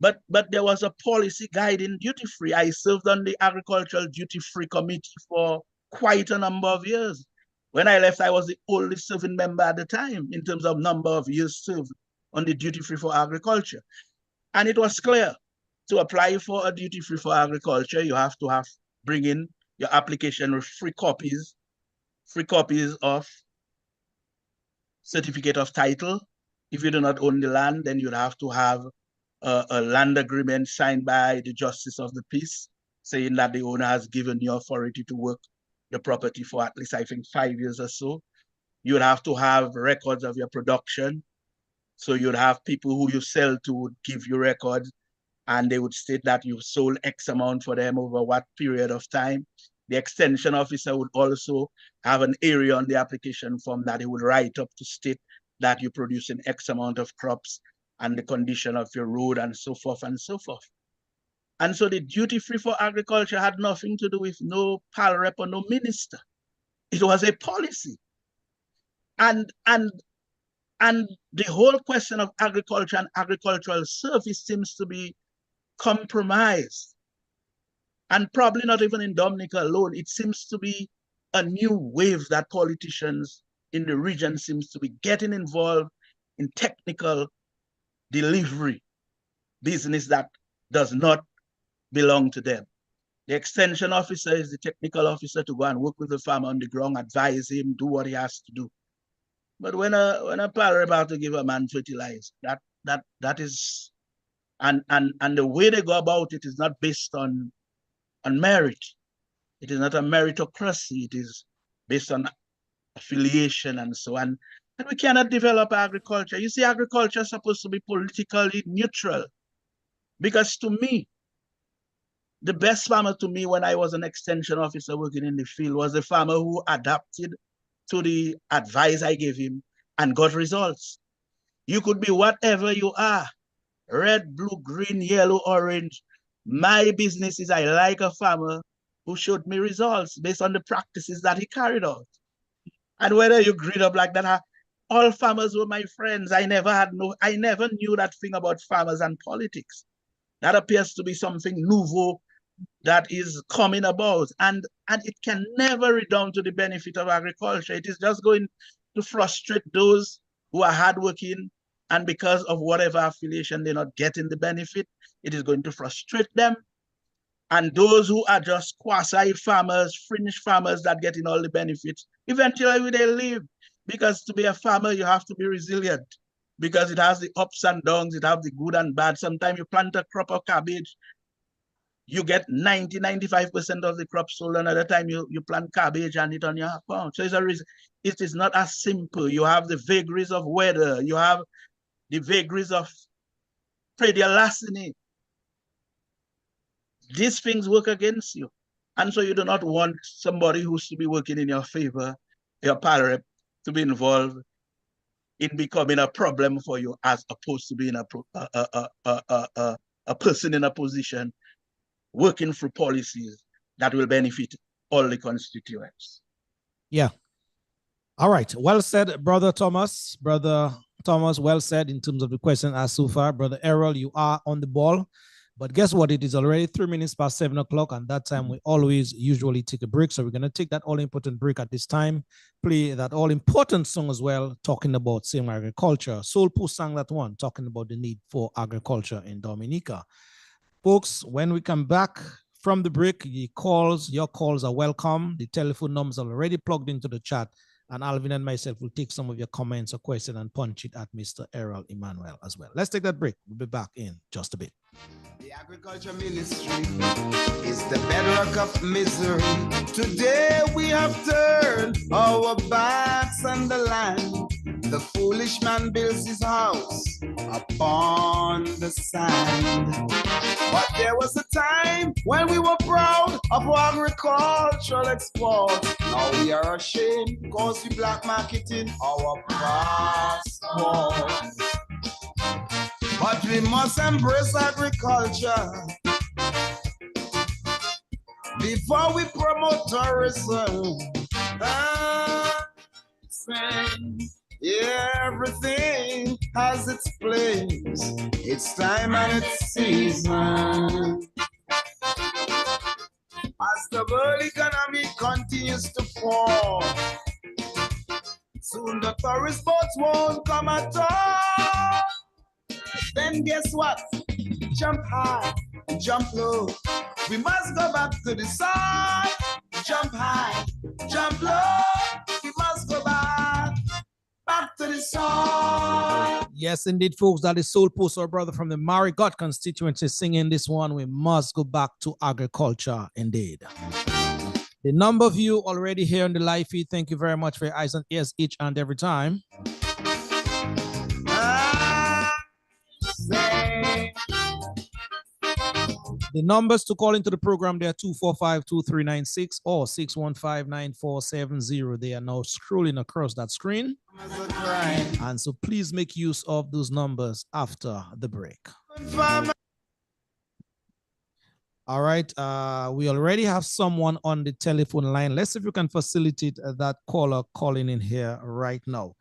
But there was a policy guiding duty-free. I served on the agricultural duty-free committee for quite a number of years. When I left, I was the oldest serving member at the time in terms of number of years served on the duty-free for agriculture. And it was clear, to apply for a duty-free for agriculture, you have to bring in your application with free copies of certificate of title. If you do not own the land, then you'd have to have a land agreement signed by the justice of the peace, saying that the owner has given you authority to work the property for at least, I think, 5 years or so. You'd have to have records of your production. So you'd have people who you sell to would give you records, and they would state that you sold X amount for them over what period of time. The extension officer would also have an area on the application form that he would write up to state that you're producing X amount of crops and the condition of your road and so forth and so forth. And so the duty-free for agriculture had nothing to do with no pal rep or no minister. It was a policy. And the whole question of agriculture and agricultural service seems to be compromised. And probably not even in Dominica alone. It seems to be a new wave that politicians in the region seems to be getting involved in technical delivery business that does not belong to them. The extension officer is the technical officer to go and work with the farmer on the ground, advise him, do what he has to do. But when a parent about to give a man fertilizer, that is, and the way they go about it is not based on merit. It is not a meritocracy. It is based on affiliation and so on. And we cannot develop agriculture. You see, agriculture is supposed to be politically neutral. Because to me, the best farmer to me when I was an extension officer working in the field was the farmer who adapted to the advice I gave him and got results. You could be whatever you are, red, blue, green, yellow, orange. My business is I like a farmer who showed me results based on the practices that he carried out. And whether you grew up like that, all farmers were my friends. I never knew that thing about farmers and politics. That appears to be something nouveau that is coming about. And it can never redound to the benefit of agriculture. It is just going to frustrate those who are hardworking, and because of whatever affiliation they're not getting the benefit, it is going to frustrate them. And those who are just quasi-farmers, fringe farmers that get in all the benefits, eventually they leave. Because to be a farmer, you have to be resilient. Because it has the ups and downs, it has the good and bad. Sometimes you plant a crop of cabbage, you get 90-95% of the crop sold. Another time you plant cabbage and it on your account. So it is not as simple. You have the vagaries of weather, you have the vagaries of predilaciny. These things work against you. And so you do not want somebody who's to be working in your favor, your parent, to be involved in becoming a problem for you, as opposed to being a person in a position working through policies that will benefit all the constituents. Yeah. All right. Well said, Brother Thomas. Brother Thomas, well said in terms of the question asked so far. Brother Errol, you are on the ball. But guess what? It is already 3 minutes past 7 o'clock, and that time we always usually take a break. So we're going to take that all-important break at this time, play that all-important song as well, talking about same agriculture. Soul Poo sang that one, talking about the need for agriculture in Dominica. Folks, when we come back from the break, your calls are welcome. The telephone numbers are already plugged into the chat, and Alvin and myself will take some of your comments or questions and punch it at Mr. Errol Emmanuel as well. Let's take that break. We'll be back in just a bit. The agriculture ministry is the bedrock of misery. Today we have turned our backs on the land. The foolish man builds his house upon the sand. But there was a time when we were proud of our agricultural exports. Now we are ashamed because we black marketing our passports. But we must embrace agriculture before we promote tourism. Everything has its place, its time and its season. As the world economy continues to fall, soon the tourist boats won't come at all. Then guess what? Jump high, jump low. We must go back to the sun. Jump high, jump low. We must go back to the sun. Yes, indeed, folks. That is Soul Post, our brother from the Marigot constituency, singing this one. We must go back to agriculture, indeed. The number of you already here on the live feed, thank you very much for your eyes and ears each and every time. The numbers to call into the program, they are 245-2396 or 615-9470. They are now scrolling across that screen. And so please make use of those numbers after the break. All right, we already have someone on the telephone line. Let's see if we can facilitate that caller calling in here right now.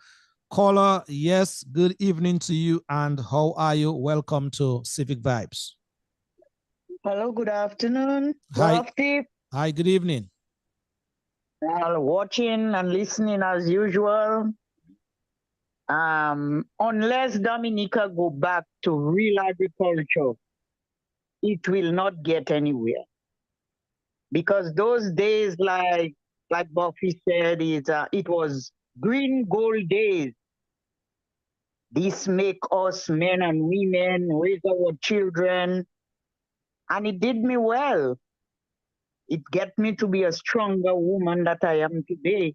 Caller, yes, good evening to you, and how are you? Welcome to Civic Vibes. Hello, good afternoon. Hi. Lofty. Hi, good evening. Watching and listening as usual. Unless Dominica go back to real agriculture, it will not get anywhere. Because those days, like Buffy said, it was green gold days. This make us men and women raise our children. And it did me well. It get me to be a stronger woman that I am today.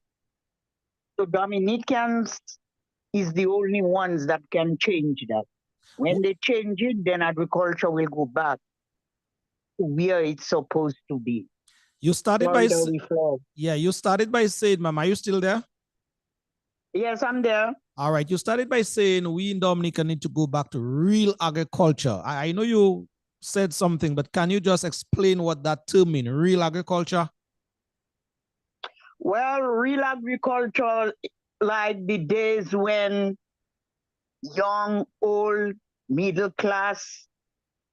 So Dominicans is the only ones that can change that. When they change it, then agriculture will go back to where it's supposed to be. You started you started by saying, Mama, are you still there? Yes, I'm there. All right. You started by saying we in Dominica need to go back to real agriculture. I know you said something, but can you just explain what that term means, real agriculture? Well, real agriculture, like the days when young, old, middle class,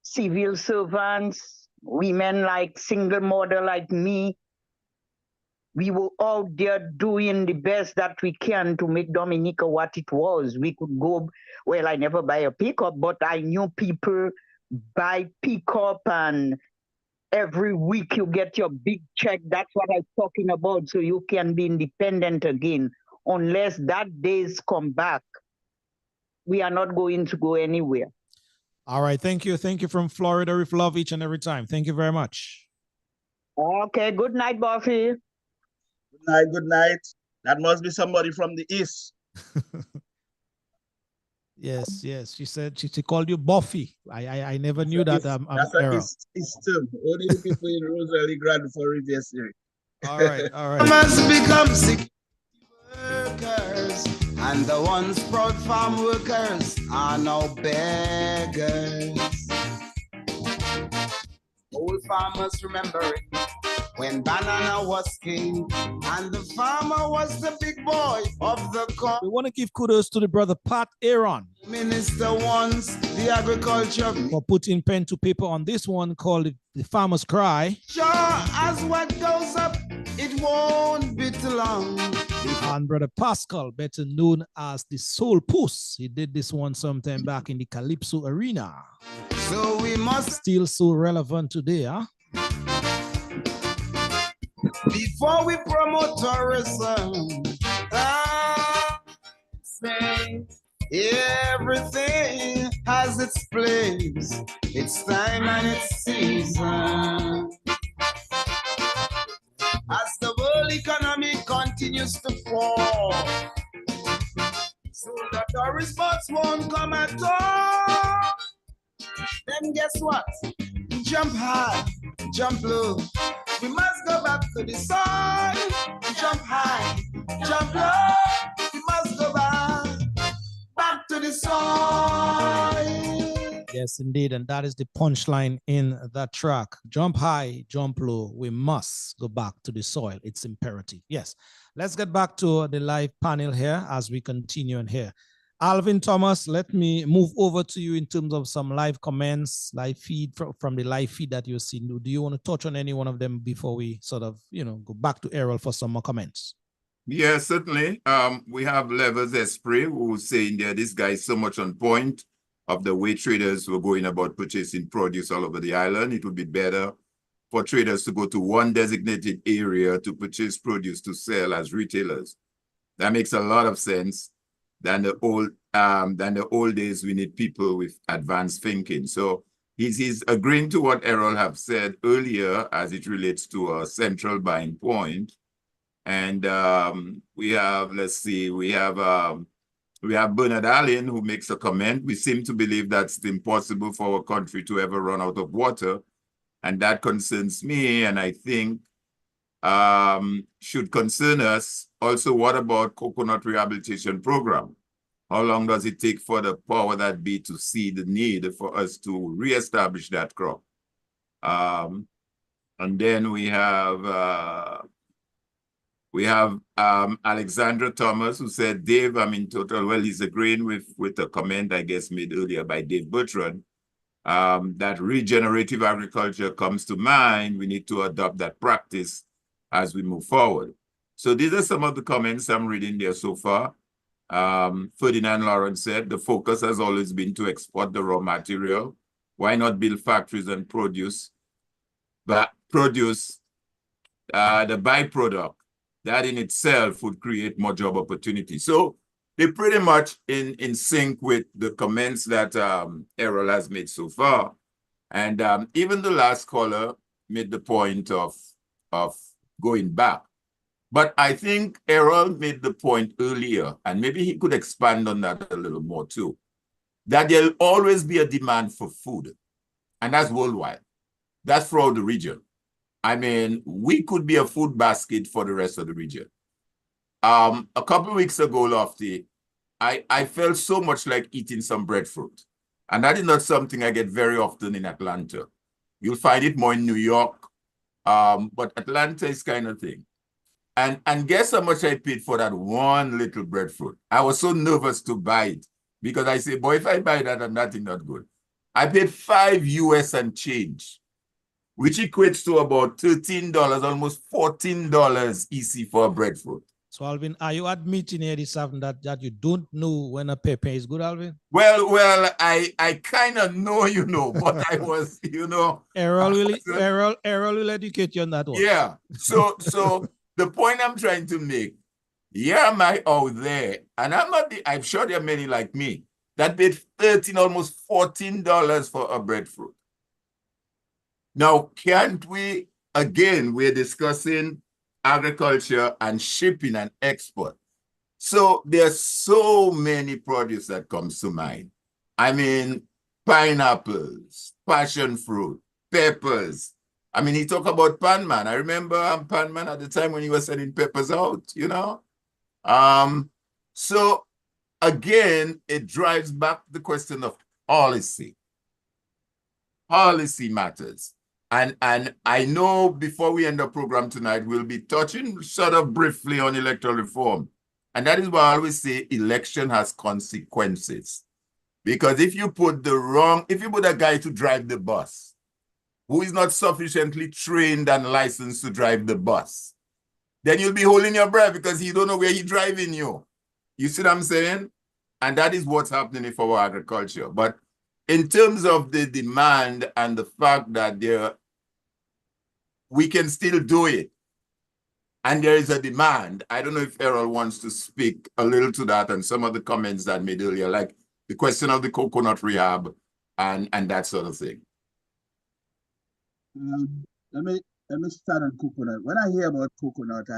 civil servants, women like single mother like me, we were out there doing the best that we can to make Dominica what it was. We could go, well, I never buy a pickup, but I knew people buy pickup, and every week you get your big check. That's what I'm talking about. So you can be independent again. Unless that days come back, we are not going to go anywhere. All right. Thank you. Thank you from Florida with love each and every time. Thank you very much. Okay. Good night, Buffy. Good night. Good night. That must be somebody from the East. Yes, yes. She said she called you Buffy. I never knew that. That's an East term. Only the people in Rosalie Grand for Riviera City. All right, all right. Must become sick workers, and the once proud farm workers are now beggars. Old farmers remember it when banana was king and the farmer was the big boy of the corn. We want to give kudos to the brother Pat Aaron. Minister wants the agriculture for putting pen to paper on this one called The Farmer's Cry. Sure as what goes up, it won't be too long. And brother Pascal, better known as the Soul Post. He did this one sometime back in the Calypso arena. So we must still so relevant today, huh? Before we promote tourism, say everything has its place, its time and its season. As the world economy continues to fall, so The response won't come at all. Then guess what? Jump high, jump low. We must go back to the soil. Jump high, jump low. We must go back to the soil. Yes, indeed. And that is the punchline in that track. Jump high, jump low. We must go back to the soil. It's imperative. Yes. Let's get back to the live panel here as we continue in here. Alvin Thomas, let me move over to you in terms of some live comments, live feed from the live feed that you've seen. Do you want to touch on any one of them before we sort of, go back to Errol for some more comments? Yeah, certainly. We have Levers Esprit who's saying there, this guy is so much on point of the way traders were going about purchasing produce all over the island. It would be better for traders to go to one designated area to purchase produce to sell as retailers. That makes a lot of sense. Than the old days. We need people with advanced thinking. So he's agreeing to what Errol have said earlier as it relates to a central buying point. And we have, let's see, we have Bernard Allen who makes a comment. We seem to believe that's impossible for our country to ever run out of water. And that concerns me, and I think should concern us. Also, what about coconut rehabilitation program? How long does it take for the power that be to see the need for us to reestablish that crop? And then we have Alexandra Thomas who said, Dave, I'm in total, well, he's agreeing with a comment, I guess, made earlier by Dave Bertrand, that regenerative agriculture comes to mind. We need to adopt that practice as we move forward. So these are some of the comments I'm reading there so far. Ferdinand Lawrence said, the focus has always been to export the raw material. Why not build factories and produce the byproduct? That in itself would create more job opportunities. So they're pretty much in sync with the comments that Errol has made so far. And even the last caller made the point of going back. But I think Errol made the point earlier, and maybe he could expand on that a little more too, that there'll always be a demand for food. And that's worldwide. That's throughout the region. I mean, we could be a food basket for the rest of the region. A couple of weeks ago, Lofty, I felt so much like eating some breadfruit. And that is not something I get very often in Atlanta. You'll find it more in New York, but Atlanta is kind of thing. And guess how much I paid for that one little breadfruit? I was so nervous to buy it because I say, boy, if I buy that, I'm not good. I paid $5 US and change, which equates to about $13, almost $14 EC for a breadfruit. So, Alvin, are you admitting here this afternoon that you don't know when a pepper is good, Alvin? Well, I kind of know, but I was, Errol will educate you on that one. Yeah. So the point I'm trying to make, here am I out there, and I'm sure there are many like me that paid $13, almost $14 for a breadfruit. Now, can't we, again, we're discussing agriculture and shipping and export. So there's so many produce that comes to mind. I mean, pineapples, passion fruit, peppers. I mean, he talked about Panman. I remember Panman at the time when he was sending peppers out, So again, it drives back the question of policy. Policy matters. And I know before we end the program tonight, we'll be touching sort of briefly on electoral reform. And that is why I always say election has consequences. Because if you put a guy to drive the bus who is not sufficiently trained and licensed to drive the bus, then you'll be holding your breath because you don't know where he's driving you. You see what I'm saying? And that is what's happening for our agriculture. But in terms of the demand and the fact that we can still do it, and there is a demand, I don't know if Errol wants to speak a little to that and some of the comments that made earlier, like the question of the coconut rehab and that sort of thing. Let me start on coconut. When I hear about coconut,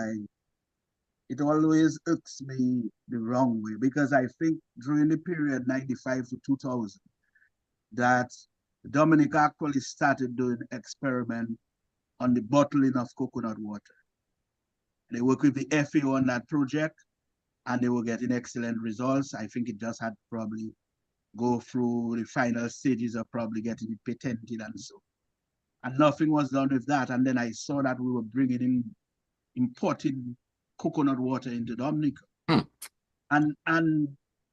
it always irks me the wrong way, because I think during the period 95 to 2000 that Dominica actually started doing experiment on the bottling of coconut water. They worked with the FAO on that project, and they were getting excellent results. I think it just had probably go through the final stages of probably getting it patented and so. And nothing was done with that. And then I saw that we were bringing in imported coconut water into Dominica. And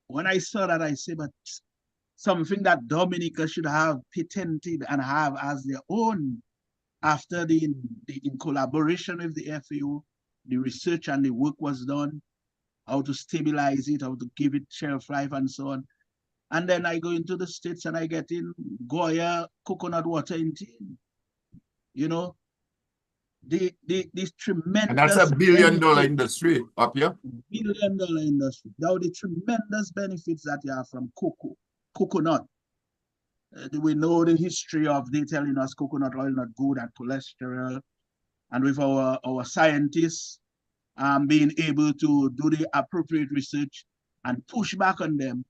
when I saw that, I said, but something that Dominica should have patented and have as their own after in collaboration with the FAO, the research and the work was done, how to stabilize it, how to give it shelf life and so on. And then I go into the States and I get in Goya coconut water in tin. You know, this tremendous. And that's $1 billion industry up here. $1 billion industry. Now the tremendous benefits that you have from coconut. We know the history of they telling us coconut oil not good at cholesterol, and with our scientists being able to do the appropriate research and push back on them,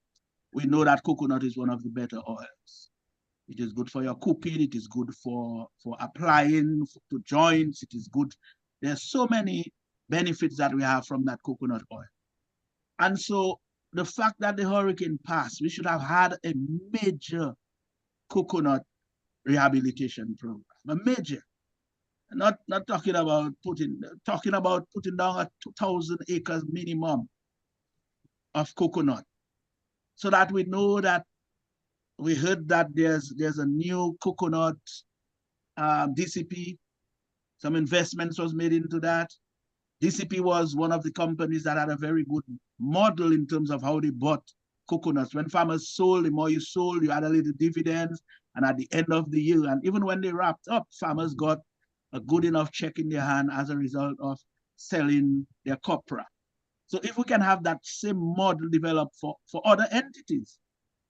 we know that coconut is one of the better oils. It is good for your cooking. It is good for applying to joints. It is good. There's so many benefits that we have from that coconut oil. And so the fact that the hurricane passed, we should have had a major coconut rehabilitation program, a major. Not talking about putting down a 2,000 acres minimum of coconut, so that we know that we heard that there's a new coconut DCP. Some investments was made into that. DCP was one of the companies that had a very good model in terms of how they bought coconuts. When farmers sold, the more you sold, you had a little dividends. And at the end of the year, and even when they wrapped up, farmers got a good enough check in their hand as a result of selling their copra. So if we can have that same model developed for other entities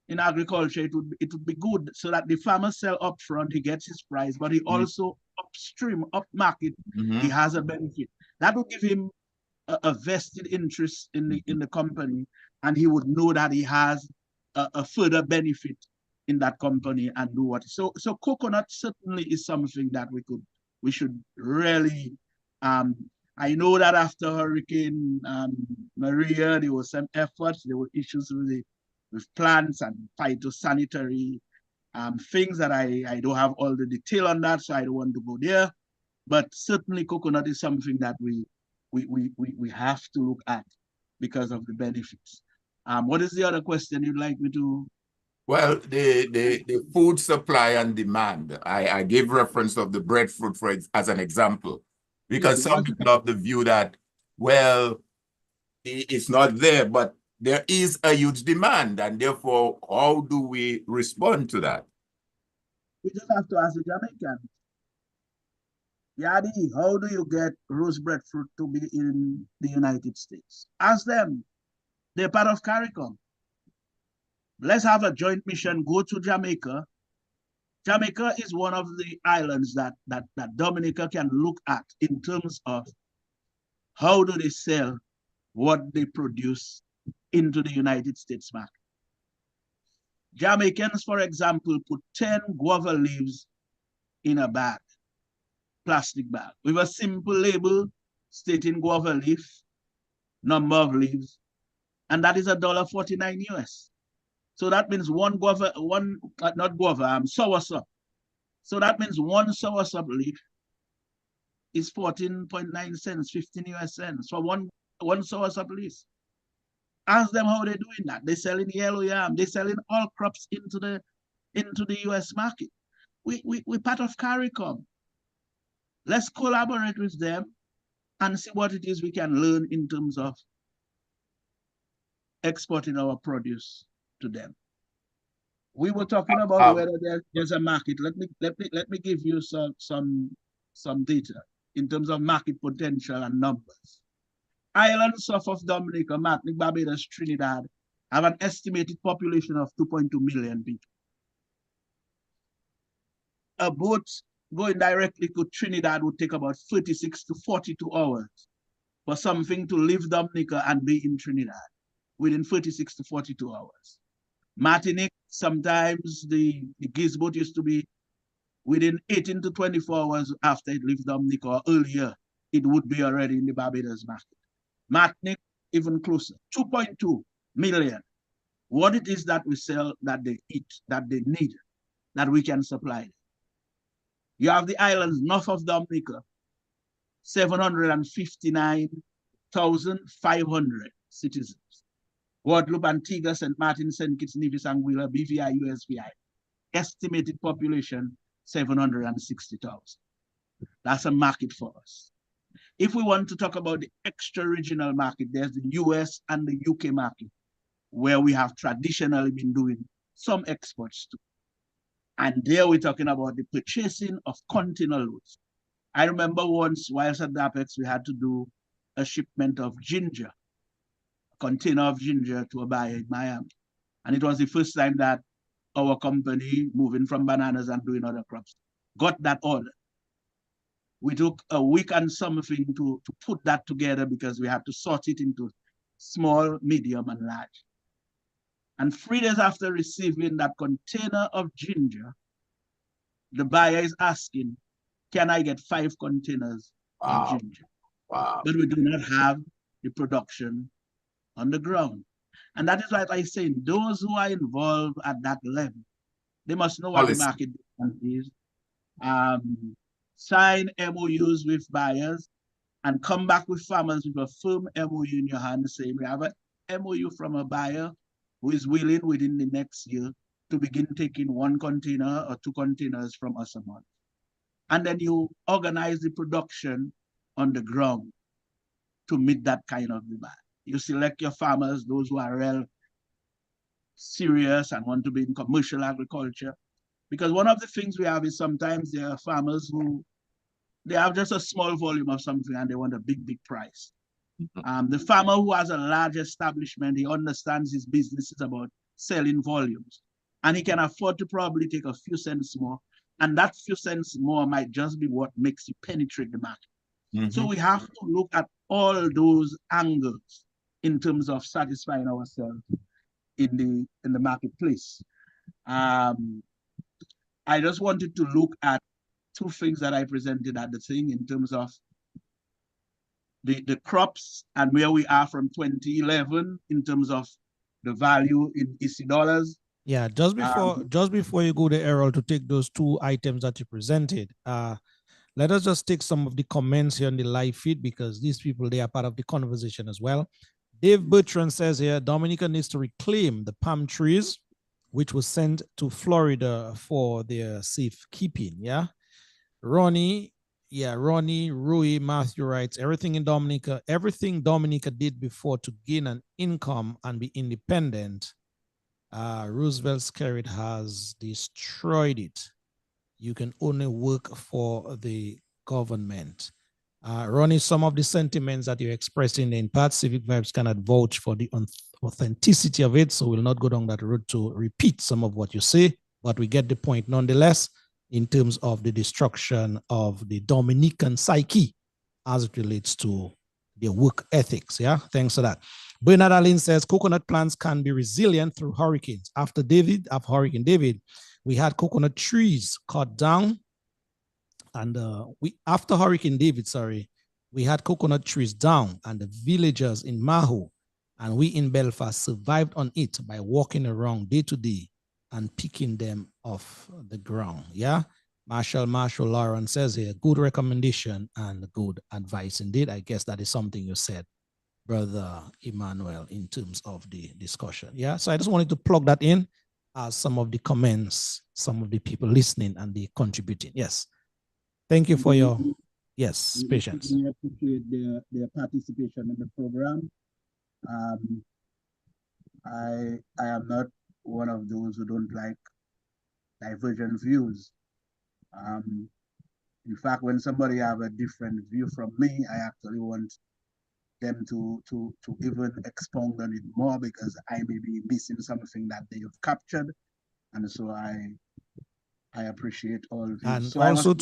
in agriculture, it would be good, so that the farmer sell up front, he gets his price, but he also upstream, upmarket, he has a benefit. That would give him a vested interest in the company, and he would know that he has a further benefit in that company and do what. So coconut certainly is something that we should really. I know that after Hurricane Maria, there were some efforts, there were issues with plants and phytosanitary things that I don't have all the detail on that, so I don't want to go there. But certainly coconut is something that we have to look at because of the benefits. What is the other question you'd like me to? Well, the food supply and demand. I gave reference of the breadfruit as an example, because some people have the view that, well, it's not there, but there is a huge demand, and therefore, how do we respond to that? We just have to ask the Jamaicans. Yadi, how do you get rose breadfruit to be in the United States? Ask them. They're part of CARICOM. Let's have a joint mission, go to Jamaica. Jamaica is one of the islands that Dominica can look at in terms of how do they sell what they produce into the United States market. Jamaicans, for example, put 10 guava leaves in a bag, plastic bag, with a simple label stating guava leaf, number of leaves, and that is $1.49 US. So that means one guava, soursop. So that means one soursop leaf is 14.9 cents, 15 US cents for one soursop leaf. Ask them how they're doing that. They're selling yellow yam, they're selling all crops into the US market. We're part of CARICOM. Let's collaborate with them and see what it is we can learn in terms of exporting our produce to them. We were talking about whether there's a market. Let me give you some data in terms of market potential and numbers. Islands south of Dominica, Martinique, Barbados, Trinidad have an estimated population of 2.2 million people. A boat going directly to Trinidad would take about 36 to 42 hours. for something to leave Dominica and be in Trinidad within 36 to 42 hours. Martinique, sometimes the geese boat used to be within 18 to 24 hours after it leaves Dominica or earlier, it would be already in the Barbados market. Martinique, even closer, 2.2 million. What it is that we sell, that they eat, that they need, that we can supply. You have the islands north of Dominica, 759,500 citizens. Guadeloupe, Antigua, St. Martin, St. Kitts, Nevis, Anguilla, BVI, USVI. Estimated population, 760,000. That's a market for us. If we want to talk about the extra regional market, there's the US and the UK market, where we have traditionally been doing some exports to. And there we're talking about the purchasing of container loads. I remember once, whilst at DAPEX, we had to do a shipment of ginger, a container of ginger to a buyer in Miami. And it was the first time that our company, moving from bananas and doing other crops, got that order. We took a week and something to put that together because we had to sort it into small, medium, and large. And 3 days after receiving that container of ginger, the buyer is asking, can I get 5 containers of ginger? Wow. But we do not have the production on the ground. And that is why I say those who are involved at that level, they must know what the market is. Sign MOUs with buyers and come back with farmers with a firm MOU in your hand saying we have an MOU from a buyer who is willing within the next year to begin taking 1 container or 2 containers from us a month. And then you organize the production on the ground to meet that kind of demand. You select your farmers, those who are real serious and want to be in commercial agriculture. Because one of the things we have is sometimes there are farmers who, they have just a small volume of something and they want a big, big price. The farmer who has a large establishment, he understands his business is about selling volumes. And he can afford to probably take a few cents more. And that few cents more might just be what makes you penetrate the market. So we have to look at all those angles in terms of satisfying ourselves in the marketplace. I just wanted to look at 2 things that I presented at the thing in terms of the crops and where we are from 2011 in terms of the value in EC dollars. Yeah, just before you go to Errol to take those 2 items that you presented, let us just take some of the comments here on the live feed because these people, they are part of the conversation as well. Dave Bertrand says here, Dominica needs to reclaim the palm trees, which was sent to Florida for their safekeeping. Yeah. Ronnie, Rui, Matthew writes, everything Dominica did before to gain an income and be independent, Roosevelt's carrot has destroyed it. You can only work for the government. Ronnie, some of the sentiments that you're expressing in part, Civic Vibes cannot vouch for the authenticity of it, so we'll not go down that road to repeat some of what you say, but we get the point nonetheless in terms of the destruction of the Dominican psyche as it relates to their work ethics. Yeah, thanks for that. Bernard Allen says coconut plants can be resilient through hurricanes. After Hurricane David, we had coconut trees cut down. And after Hurricane David, we had coconut trees down, and the villagers in Maho and we in Belfast survived on it by walking around day to day and picking them off the ground. Yeah. Marshall Lauren says here, good recommendation and good advice. Indeed, I guess that is something you said, Brother Emmanuel, in terms of the discussion. Yeah. So I just wanted to plug that in as some of the comments, some of the people listening and the contributing. Yes. Thank you for your patience. We appreciate their participation in the program. I am not one of those who don't like divergent views. In fact, when somebody have a different view from me, I actually want them to even expound on it more because I may be missing something that they have captured. And so I I appreciate all of you. And so also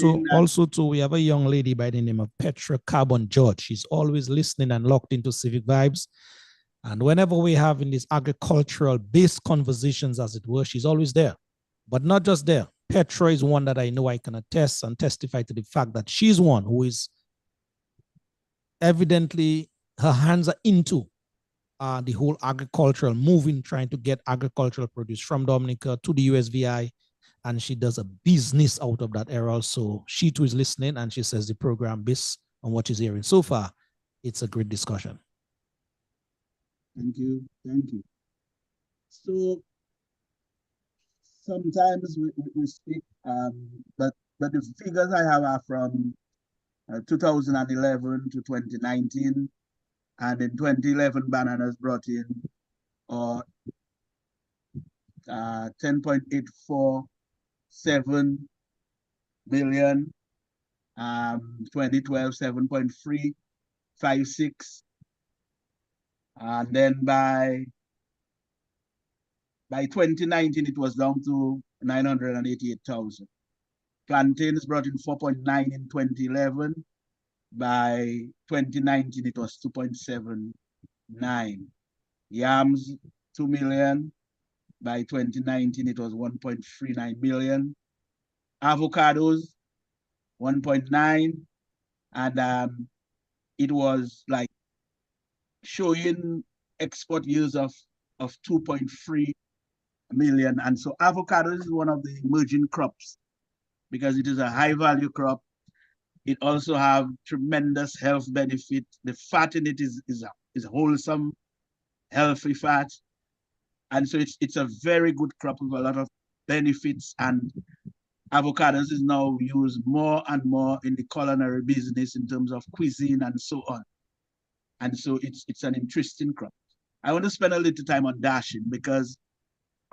too, we have a young lady by the name of Petra Carbon George. She's always listening and locked into Civic Vibes. And whenever we have in these agricultural based conversations, as it were, she's always there. But not just there. Petra is one that I know I can attest and testify to the fact that she's one who is evidently, her hands are into the whole agricultural moving, trying to get agricultural produce from Dominica to the USVI. And she does a business out of that era. So she too is listening, and she says the program, based on what she's hearing so far, it's a great discussion. Thank you. Thank you. So sometimes we speak, but the figures I have are from 2011 to 2019. And in 2011, Bananas brought in 10.847 million. 2012, 7.356. And then by 2019, it was down to 988,000. Plantains brought in 4.9 in 2011. By 2019, it was 2.79. Yams, 2 million. By 2019, it was 1.39 million. Avocados, 1.9. And it was like showing export use of 2.3 million. And so avocados is one of the emerging crops because it is a high value crop. It also have tremendous health benefit. The fat in it is wholesome, healthy fat. And so it's a very good crop with a lot of benefits. And avocados is now used more and more in the culinary business in terms of cuisine and so on. And so it's an interesting crop. I want to spend a little time on dashing because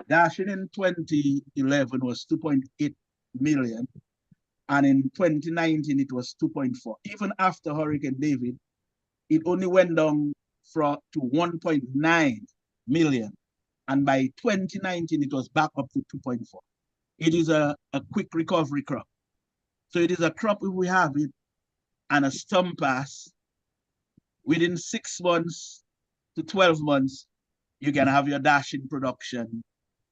dashing in 2011 was 2.8 million. And in 2019, it was 2.4. Even after Hurricane David, it only went down to 1.9 million. And by 2019, it was back up to 2.4. It is a quick recovery crop. So it is a crop, if we have it and a stump pass, within 6 months to 12 months, you can have your dashing production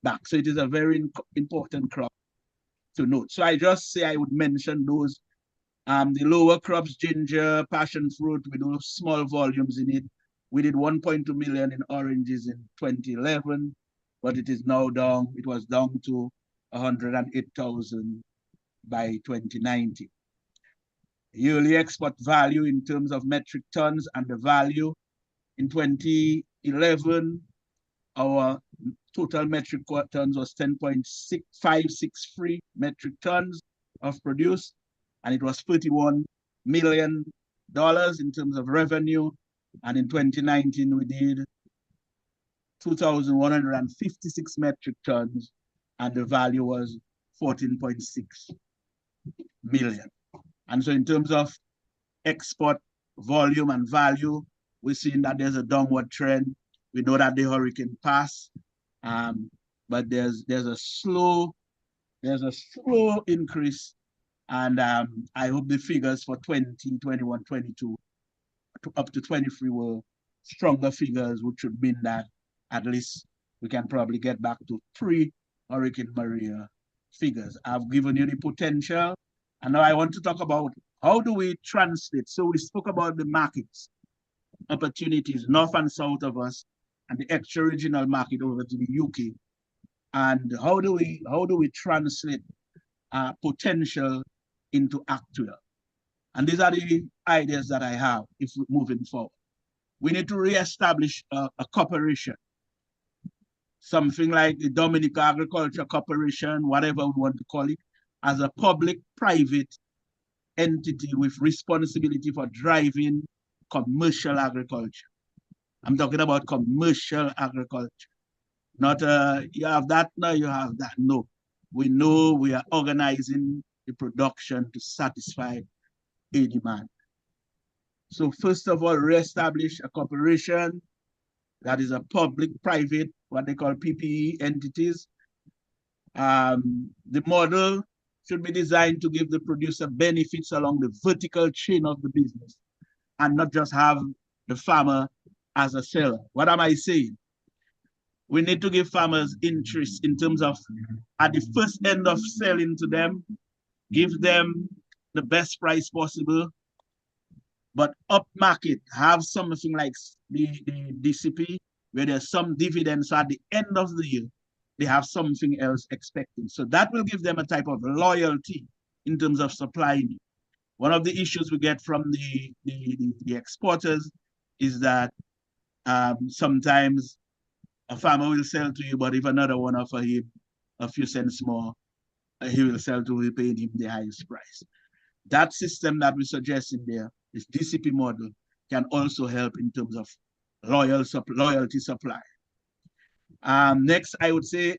back. So it is a very important crop to note. So I just say I would mention those, the lower crops, ginger, passion fruit, with those small volumes in it. We did 1.2 million in oranges in 2011, but it is now down. It was down to 108,000 by 2019. Yearly export value in terms of metric tons and the value in 2011, our total metric tons was 10.6563 metric tons of produce, and it was $31 million in terms of revenue. And in 2019, we did 2,156 metric tons, and the value was 14.6 million. And so in terms of export volume and value, we're seeing that there's a downward trend. We know that the hurricane passed, but there's a slow increase. And I hope the figures for 20, 21, 22 up to 23 were stronger figures, which would mean that at least we can probably get back to pre-Hurricane Maria figures. I've given you the potential, and now I want to talk about how do we translate. So we spoke about the markets, opportunities north and south of us, and the extra regional market over to the UK. And how do we translate potential into actual? And these are the ideas that I have if we're moving forward. We need to reestablish a corporation, something like the Dominica Agriculture Corporation, whatever we want to call it, as a public-private entity with responsibility for driving commercial agriculture. I'm talking about commercial agriculture. Not you have that, now you have that. No, we know we are organizing the production to satisfy a demand. So first of all, reestablish a corporation that is a public-private, what they call PPE entities. The model should be designed to give the producer benefits along the vertical chain of the business and not just have the farmer as a seller. What am I saying? We need to give farmers interest in terms of at the first end of selling to them, give them the best price possible, but upmarket, have something like the DCP, where there's some dividends. So at the end of the year, they have something else expecting. So that will give them a type of loyalty in terms of supplying. One of the issues we get from the exporters is that sometimes a farmer will sell to you, but if another one offer him a few cents more, he will sell to you, paying him the highest price. That system that we suggest in there, this DCP model, can also help in terms of loyalty supply. Next, I would say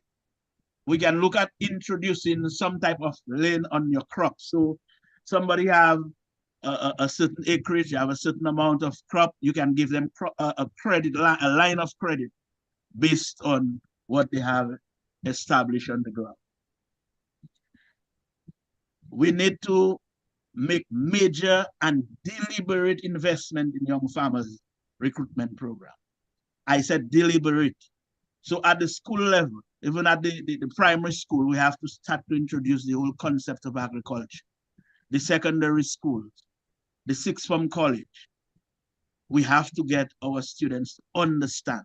we can look at introducing some type of lane on your crop. So somebody have a certain acreage, you have a certain amount of crop, you can give them a line of credit based on what they have established on the ground. We need to make major and deliberate investment in young farmers recruitment program. I said deliberate. So at the school level, even at the primary school, we have to start to introduce the whole concept of agriculture. The secondary schools, the sixth form college, we have to get our students to understand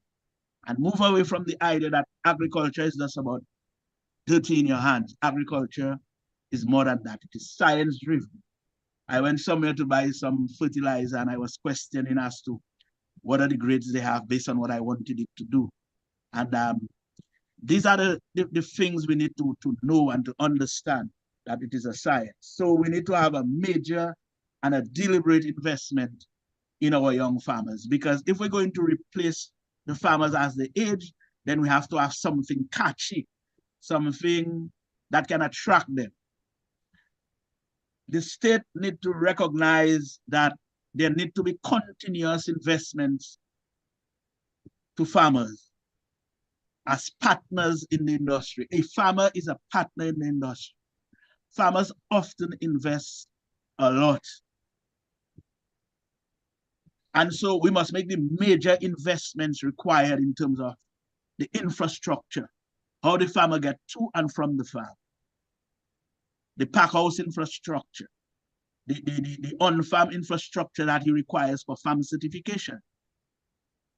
and move away from the idea that agriculture is just about dirty in your hands. Agriculture is more than that. It is science driven. I went somewhere to buy some fertilizer and I was questioning as to what are the grades they have based on what I wanted it to do. And these are the things we need to know and to understand, that it is a science. So we need to have a major and a deliberate investment in our young farmers, because if we're going to replace the farmers as they age, then we have to have something catchy, something that can attract them. The state need to recognize that there need to be continuous investments to farmers as partners in the industry. A farmer is a partner in the industry. Farmers often invest a lot. And so we must make the major investments required in terms of the infrastructure, how the farmer get to and from the farm, the pack house infrastructure, the on-farm infrastructure that he requires for farm certification.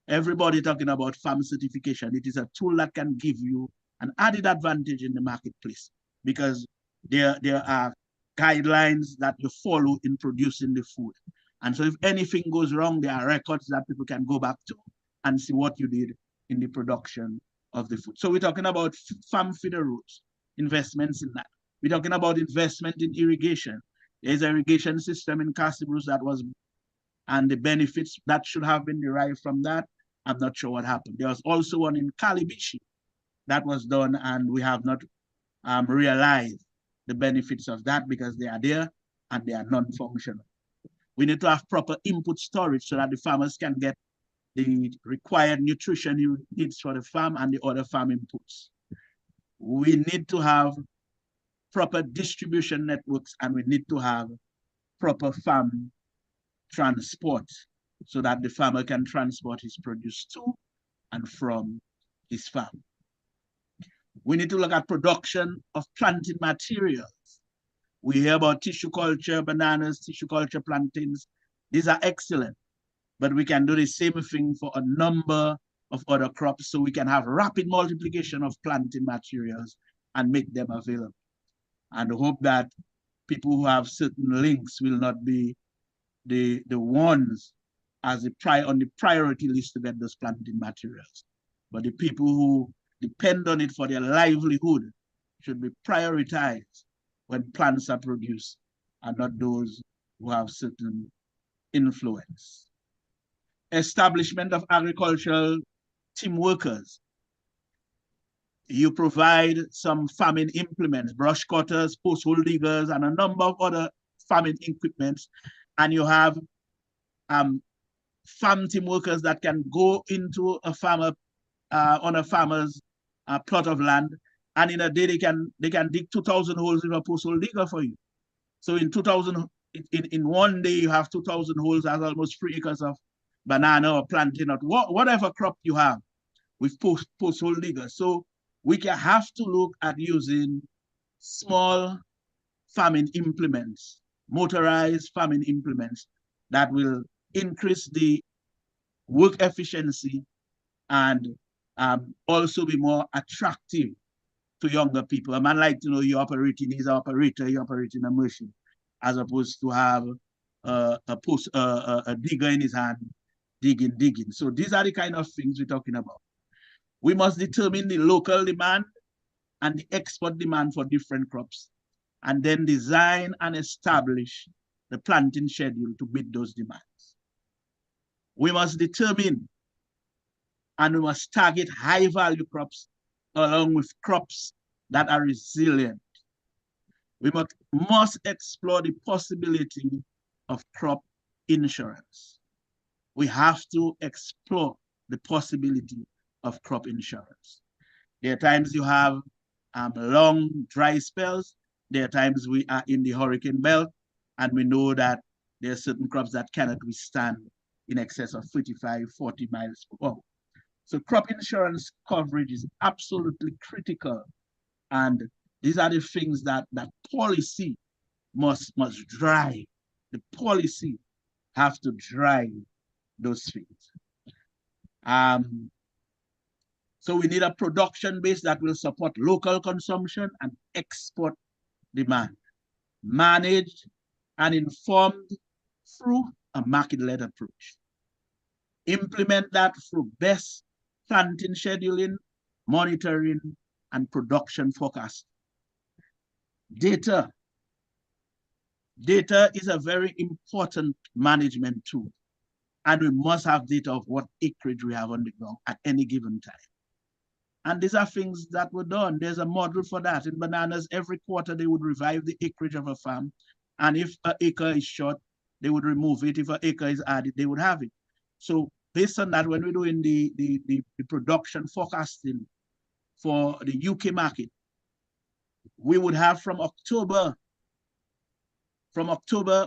Everybody talking about farm certification. It is a tool that can give you an added advantage in the marketplace, because there are guidelines that you follow in producing the food. And so if anything goes wrong, there are records that people can go back to and see what you did in the production of the food. So we're talking about farm feeder routes, investments in that. We're talking about investment in irrigation. There's an irrigation system in Castibus that was, and the benefits that should have been derived from that, I'm not sure what happened. There was also one in Calibichi that was done, and we have not realized the benefits of that because they are there and they are non-functional. We need to have proper input storage so that the farmers can get the required nutrition needs for the farm and the other farm inputs. We need to have proper distribution networks, and we need to have proper farm transport so that the farmer can transport his produce to and from his farm. We need to look at production of planting materials. We hear about tissue culture, bananas, tissue culture plantains. These are excellent, but we can do the same thing for a number of other crops, so we can have rapid multiplication of planting materials and make them available. And hope that people who have certain links will not be the ones as on the priority list to get those planting materials. But the people who depend on it for their livelihood should be prioritized when plants are produced, and not those who have certain influence. Establishment of agricultural team workers. You provide some farming implements, brush cutters, post hole diggers, and a number of other farming equipments, and you have farm team workers that can go into a farmer on a farmer's plot of land and in a day they can dig 2,000 holes with a post-hole digger for you. So in 2,000, in one day you have 2,000 holes. That's almost 3 acres of banana or plantain or whatever crop you have with post-hole diggers. So we can have to look at using small farming implements, motorized farming implements that will increase the work efficiency and also be more attractive to younger people. A man like to know you're operating, he's an operator, you're operating a machine, as opposed to have a digger in his hand, digging. So these are the kind of things we're talking about. We must determine the local demand and the export demand for different crops, and then design and establish the planting schedule to meet those demands. We must determine and we must target high value crops along with crops that are resilient. We must explore the possibility of crop insurance. We have to explore the possibility of crop insurance. There are times you have long dry spells. There are times we are in the hurricane belt, and we know that there are certain crops that cannot withstand in excess of 35, 40 miles per hour. So crop insurance coverage is absolutely critical. And these are the things that policy must drive. The policy have to drive those things. So we need a production base that will support local consumption and export demand, managed and informed through a market-led approach. Implement that through best planting scheduling, monitoring, and production forecast. Data is a very important management tool, and we must have data of what acreage we have on the ground at any given time. And these are things that were done. There's a model for that. In bananas, every quarter they would revive the acreage of a farm, and if an acre is short, they would remove it. If an acre is added, they would have it. So based on that, when we're doing the production forecasting for the UK market, we would have from October,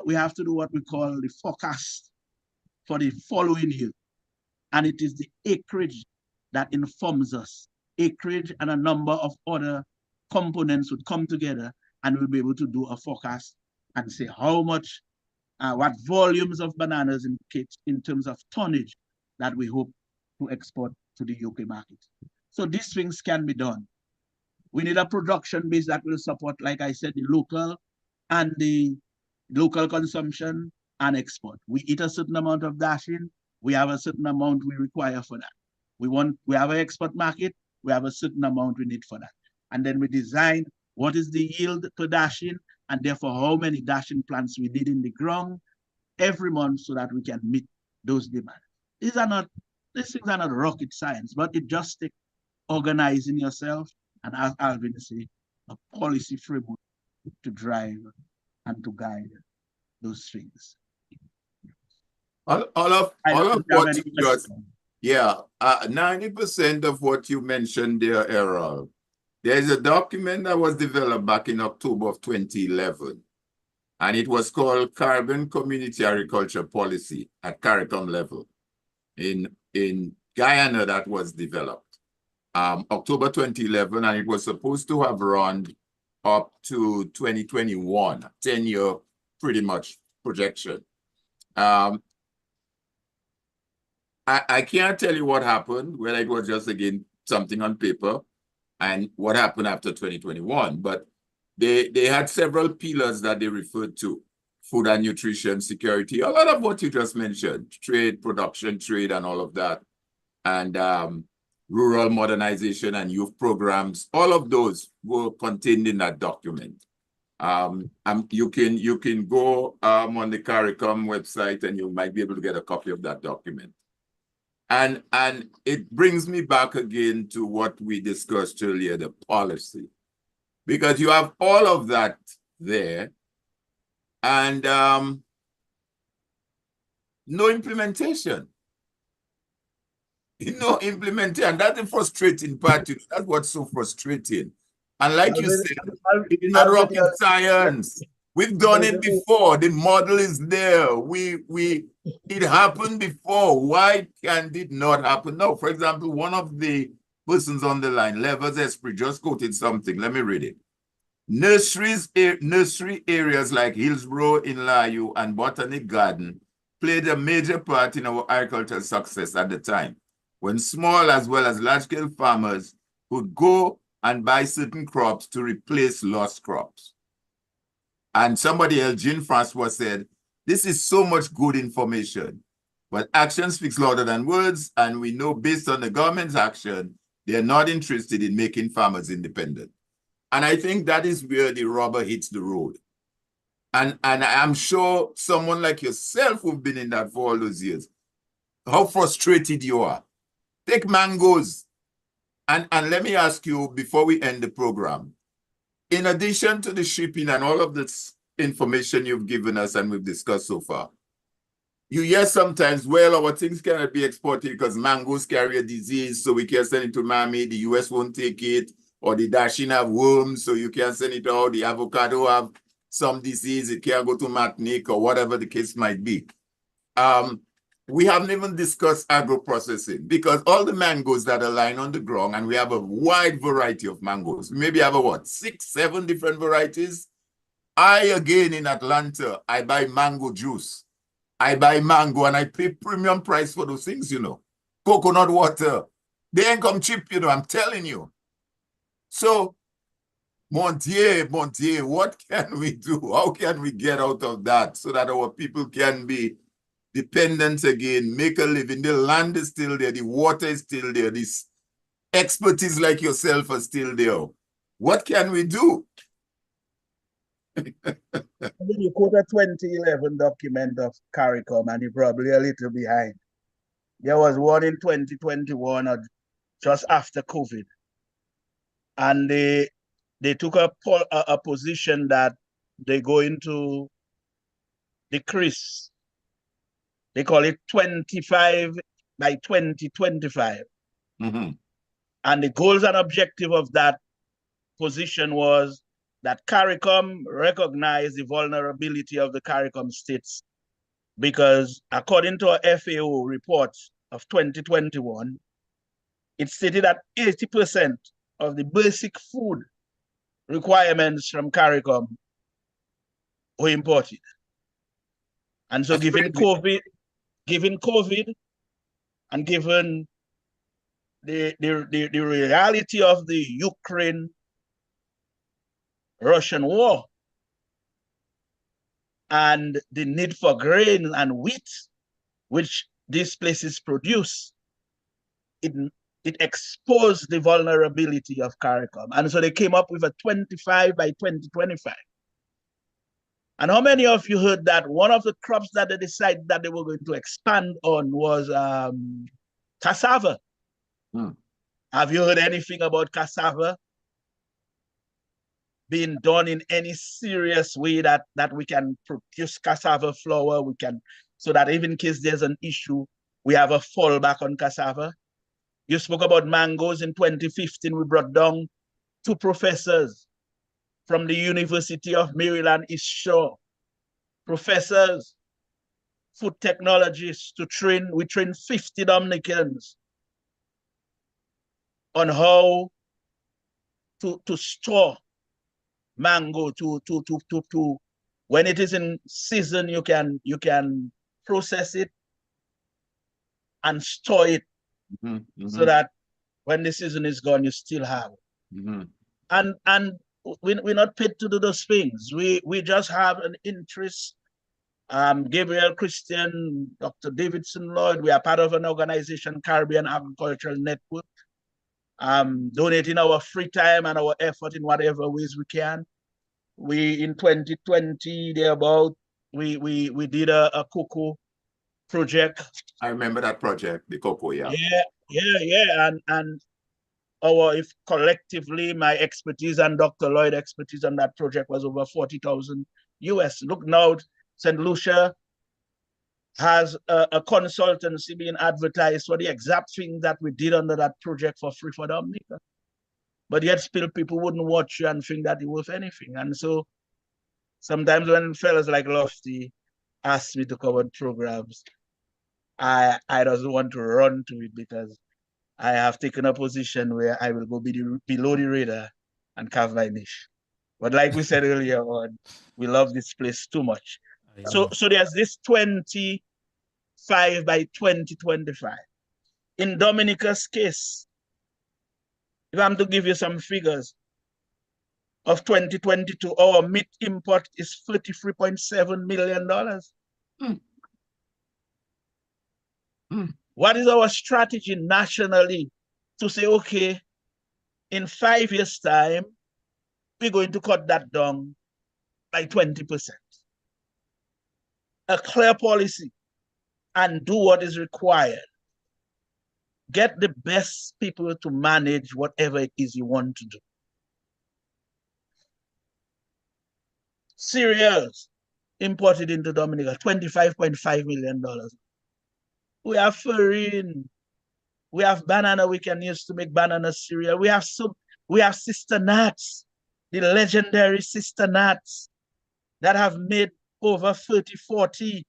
we have to do what we call the forecast for the following year. And it is the acreage that informs us. Acreage and a number of other components would come together, and we'll be able to do a forecast and say how much, what volumes of bananas in terms of tonnage that we hope to export to the UK market. So these things can be done. We need a production base that will support, like I said, the local and the local consumption and export. We eat a certain amount of dashing, we have a certain amount we require for that. We have an export market, we have a certain amount we need for that. And then we design what is the yield per dashing, and therefore how many dashing plants we need in the ground every month so that we can meet those demands. These things are not rocket science, but it just takes organizing yourself and, as Alvin said, a policy framework to drive and to guide those things. All of what you just, yeah, 90% of what you mentioned there, Errol, there's a document that was developed back in October of 2011, and it was called Carbon Community Agriculture Policy at CARICOM level. In Guyana, that was developed. October 2011, and it was supposed to have run up to 2021, 10-year pretty much projection. I can't tell you what happened, whether it was just, again, something on paper, and what happened after 2021, but they had several pillars that they referred to: food and nutrition security, a lot of what you just mentioned, trade, production, trade, and all of that, and rural modernization and youth programs. All of those were contained in that document. You can go on the CARICOM website and you might be able to get a copy of that document. And it brings me back again to what we discussed earlier, the policy. Because you have all of that there and no implementation. No implementation. That's the frustrating part. That's what's so frustrating. And like you said, it's not rocket science. We've done it before. The model is there. It happened before. Why can't it not happen now? For example, one of the persons on the line, Levers Esprit, just quoted something. Let me read it. Nursery areas like Hillsborough in Layu and Botanic Garden played a major part in our agricultural success at the time, when small as well as large-scale farmers could go and buy certain crops to replace lost crops. And somebody else, Jean-Francois, said, this is so much good information, but action speaks louder than words, and we know based on the government's action, they're not interested in making farmers independent. And I think that is where the rubber hits the road. And I'm sure someone like yourself who've been in that for all those years, how frustrated you are. Take mangoes. And let me ask you before we end the program, in addition to the shipping and all of this information you've given us and we've discussed so far, you hear sometimes, well, our things cannot be exported because mangoes carry a disease, so we can't send it to Miami, the US won't take it, or the dashing have worms, so you can't send it out, the avocado have some disease, it can't go to Martinique, or whatever the case might be. We haven't even discussed agro-processing because all the mangoes that are lying on the ground, and we have a wide variety of mangoes. Maybe have a what, 6, 7 different varieties? Again, in Atlanta, I buy mango juice. I buy mango and I pay premium price for those things, you know. Coconut water. They ain't come cheap, you know, I'm telling you. So, mon Dieu, what can we do? How can we get out of that so that our people can be dependent again, make a living? The land is still there, the water is still there, this expertise like yourself are still there. What can we do? You quote a 2011 document of CARICOM and you're probably a little behind. There was one in 2021 or just after COVID. And they took a position that they're going to decrease. They call it 25 by 2025. Mm-hmm. And the goals and objective of that position was that CARICOM recognized the vulnerability of the CARICOM states because according to a FAO report of 2021, it stated that 80% of the basic food requirements from CARICOM were imported. And so given COVID, and given the reality of the Ukraine-Russian war and the need for grain and wheat, which these places produce, it exposed the vulnerability of CARICOM. And so they came up with a 25 by 2025. And how many of you heard that one of the crops that they decided that they were going to expand on was cassava? Have you heard anything about cassava being done in any serious way that we can produce cassava flour, so that even in case there's an issue, we have a fallback on cassava? You spoke about mangoes. In 2015, we brought down 2 professors from the University of Maryland East Shore, professors, food technologists we train 50 Dominicans on how to store mango to when it is in season, you can process it and store it so that when the season is gone, you still have it. And we're not paid to do those things. We just have an interest. Gabriel Christian, Dr. Davidson Lloyd, we are part of an organization, Caribbean Agricultural Network, donating our free time and our effort in whatever ways we can. We, in 2020, we did a cocoa project. I remember that project, the cocoa, yeah. Yeah. And if collectively, my expertise and Dr. Lloyd's expertise on that project was over 40,000 US. Look now, St. Lucia has a consultancy being advertised for the exact thing that we did under that project for free for Dominica. but yet still people wouldn't watch you and think that you're worth anything. And so sometimes when fellas like Lofty ask me to cover programs, I don't want to run to it because I have taken a position where I will go below the radar and carve my niche. But like we said earlier on, we love this place too much. So there's this 25 by 2025. In Dominica's case, if I'm to give you some figures of 2022, our meat import is $33.7 million. What is our strategy nationally to say, okay, in 5 years' time, we're going to cut that down by 20%? A clear policy and do what is required. Get the best people to manage whatever it is you want to do. Cereals imported into Dominica, $25.5 million. We have farine. We have banana we can use to make banana cereal. We have sister nuts, the legendary sister nuts that have made over 30, 40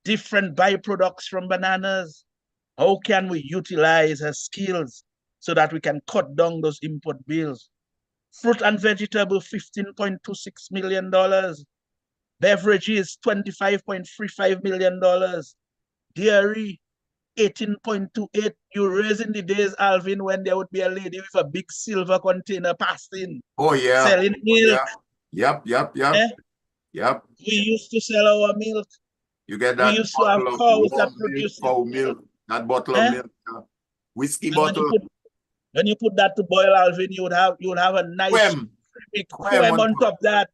different byproducts from bananas. How can we utilize her skills so that we can cut down those import bills? Fruit and vegetable, $15.26 million. Beverages, $25.35 million. Dairy, 18.28. You raise in the days, Alvin, when there would be a lady with a big silver container passing. Oh, yeah. Selling milk. Yeah. Yep. We used to sell our milk. You get that. We used to have cows that produce cow milk, that bottle of milk, whiskey bottle. When you put that to boil, Alvin, you would have a nice quem on top of that.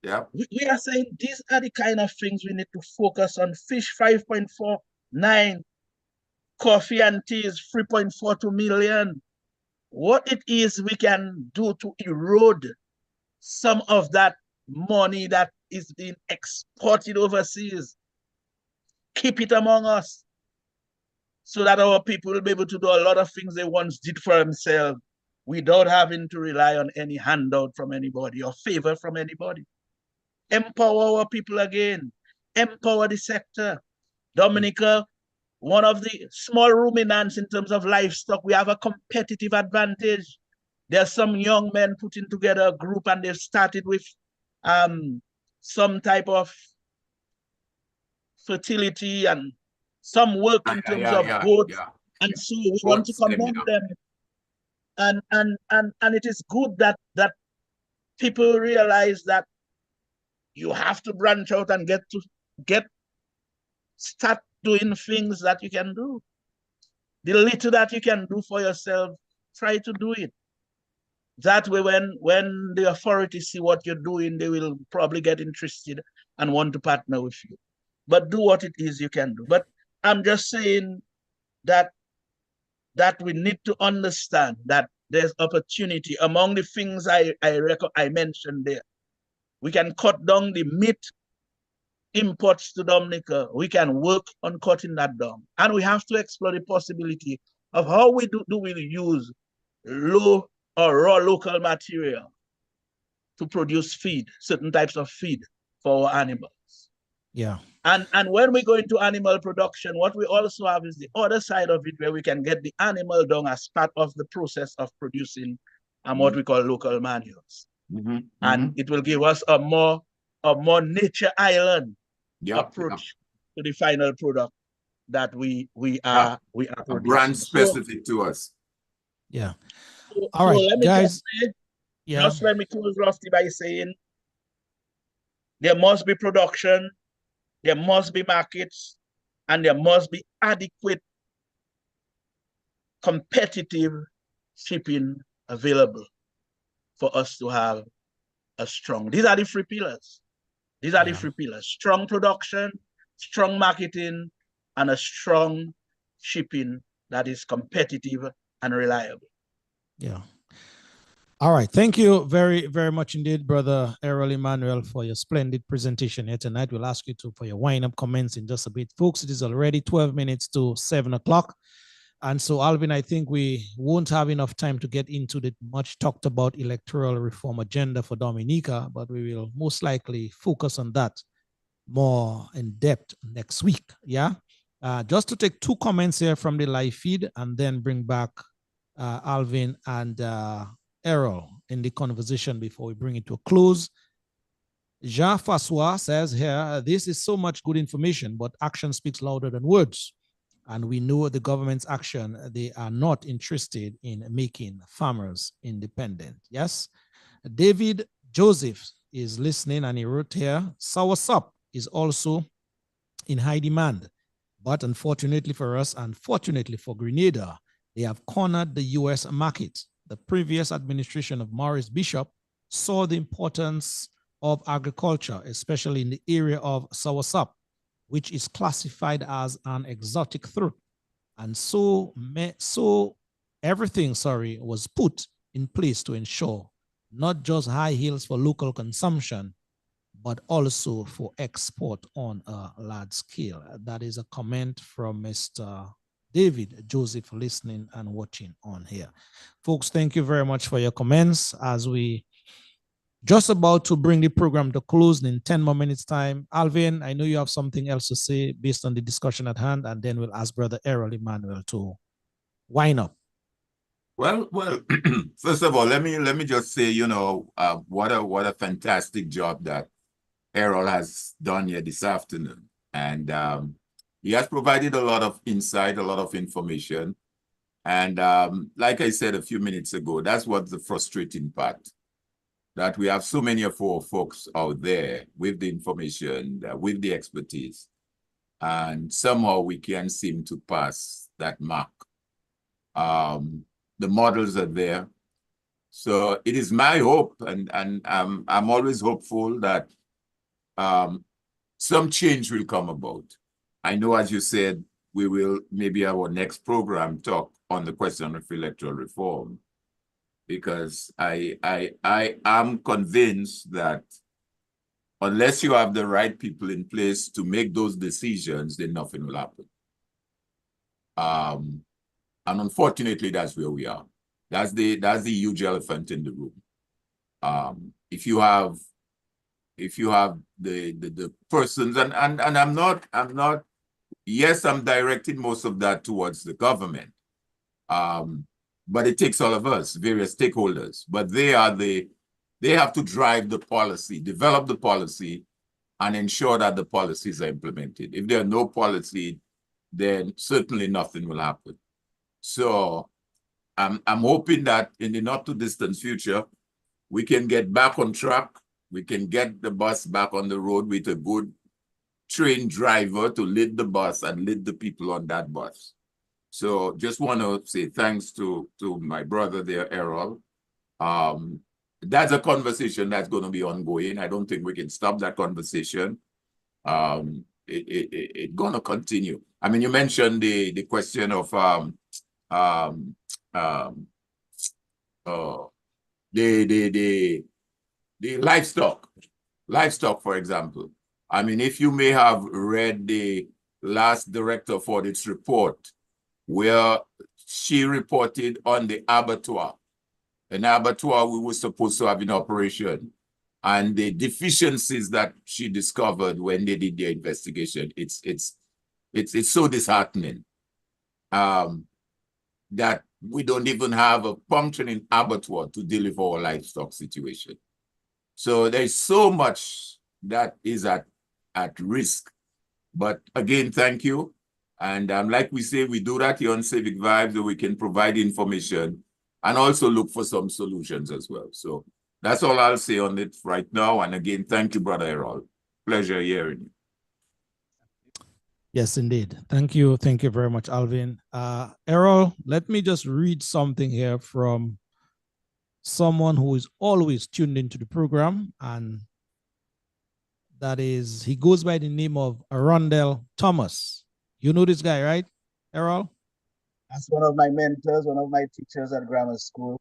Yeah. We are saying these are the kind of things we need to focus on. Fish, 5.49. Coffee and tea is 3.42 million. What it is we can do to erode some of that money that is being exported overseas. Keep it among us so that our people will be able to do a lot of things they once did for themselves without having to rely on any handout from anybody or favor from anybody. Empower our people again. Empower the sector. Dominica, one of the small ruminants in terms of livestock, we have a competitive advantage. There's some young men putting together a group and they've started with some type of fertility and some work in terms of goats. And so we want to commend them. And it is good that people realize that you have to branch out and start doing things that you can do. The little that you can do for yourself, try to do it. That way, when the authorities see what you're doing, they will probably get interested and want to partner with you. But do what it is you can do. But I'm just saying that we need to understand that there's opportunity. Among the things I mentioned there, we can cut down the meat imports to Dominica. We can work on cutting that down. And we have to explore the possibility of how we use low or raw local material to produce feed, certain types of feed for our animals. Yeah. And when we go into animal production, what we also have is the other side of it where we can get the animal down as part of the process of producing what we call local manures. And it will give us a more nature island approach to the final product that we are producing. A brand specific to us. Yeah. All right, let me guys. Just let me close, Lofty, by saying there must be production, there must be markets, and there must be adequate, competitive shipping available for us to have a strong. These are the three pillars. These are the three pillars: strong production, strong marketing, and a strong shipping that is competitive and reliable. Yeah. All right. Thank you very, very much indeed, Brother Errol Emmanuel, for your splendid presentation here tonight. We'll ask you for your wind-up comments in just a bit. Folks, it is already 12 minutes to 7 o'clock. And so, Alvin, I think we won't have enough time to get into the much talked about electoral reform agenda for Dominica, but we will most likely focus on that more in depth next week. Yeah. Just to take two comments here from the live feed and then bring back Alvin and Errol in the conversation before we bring it to a close. Jean-François says here, this is so much good information, but action speaks louder than words. And we know the government's action, they are not interested in making farmers independent. Yes. David Joseph is listening and he wrote here, soursop is also in high demand. But unfortunately for us, unfortunately for Grenada, they have cornered the US market. The previous administration of Maurice Bishop saw the importance of agriculture, especially in the area of soursop, which is classified as an exotic fruit. And so everything, was put in place to ensure not just high yields for local consumption, but also for export on a large scale. That is a comment from Mr. David Joseph listening and watching on here. Folks, thank you very much for your comments as we just about to bring the program to close in 10 more minutes time. Alvin, I know you have something else to say based on the discussion at hand, and then we'll ask Brother Errol Emmanuel to wind up. Well, first of all, let me just say, what a fantastic job that Errol has done here this afternoon. And he has provided a lot of insight, a lot of information. And like I said a few minutes ago, that's what's the frustrating part, that we have so many of our folks out there with the information, with the expertise, and somehow we can't seem to pass that mark. The models are there. So it is my hope, and I'm always hopeful that some change will come about. I know, as you said, we will maybe our next program talk on the question of electoral reform, because I am convinced that unless you have the right people in place to make those decisions, then nothing will happen. And unfortunately, that's where we are. That's the huge elephant in the room. If you have the persons, and I'm not, yes, I'm directing most of that towards the government. But it takes all of us, various stakeholders, but they have to drive the policy, develop the policy, and ensure that the policies are implemented. If there are no policy, then certainly nothing will happen. So I'm hoping that in the not too distant future, we can get back on track. We can get the bus back on the road with a good trained driver to lead the bus and lead the people on that bus. So just want to say thanks to my brother there, Errol. That's a conversation that's going to be ongoing. I don't think we can stop that conversation. It's going to continue. I mean, you mentioned the question of the livestock, for example. I mean, if you may have read the last Director of Audit's report, where she reported on the abattoir, an abattoir we were supposed to have in operation, and the deficiencies that she discovered when they did their investigation. It's so disheartening that we don't even have a functioning abattoir to deal with our livestock situation. So there's so much that is at risk. But again, thank you. And like we say, we do that here on Civic Vibes, so we can provide information and also look for some solutions as well. So that's all I'll say on it right now. And again, thank you, Brother Errol. Pleasure hearing you. Yes, indeed. Thank you. Thank you very much, Alvin. Errol, let me just read something here from someone who is always tuned into the program, and that is, he goes by the name of Arundel Thomas. You know this guy, right, Errol? That's one of my mentors, one of my teachers at grammar school.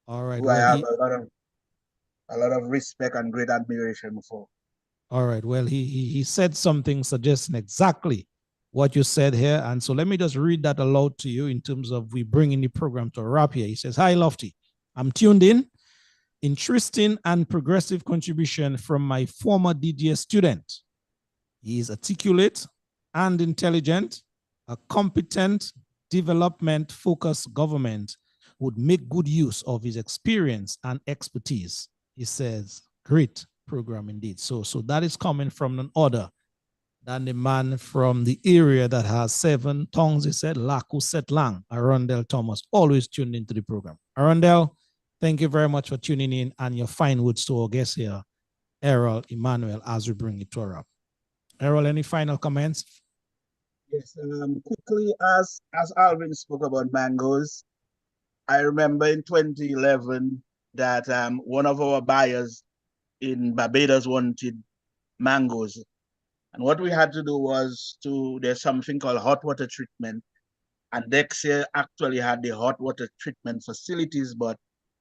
All right. Who I have a lot of respect and great admiration for. All right. Well, he said something suggesting exactly what you said here. And so let me just read that aloud to you in terms of we bringing the program to a wrap here. He says, "Hi, Lofty. I'm tuned in. Interesting and progressive contribution from my former DGS student. He is articulate and intelligent, a competent, development-focused government would make good use of his experience and expertise." He says, great program indeed. So that is coming from none other than the man from the area that has 7 tongues, he said, Laku Set Lang, Arundel Thomas, always tuned into the program. Arundel, thank you very much for tuning in, and your fine words to our guest here, Errol Emmanuel, as we bring it to a wrap. Errol, any final comments? Yes, quickly, as Alvin spoke about mangoes, I remember in 2011 that one of our buyers in Barbados wanted mangoes. And what we had to do was there's something called hot water treatment. And Dexia actually had the hot water treatment facilities, but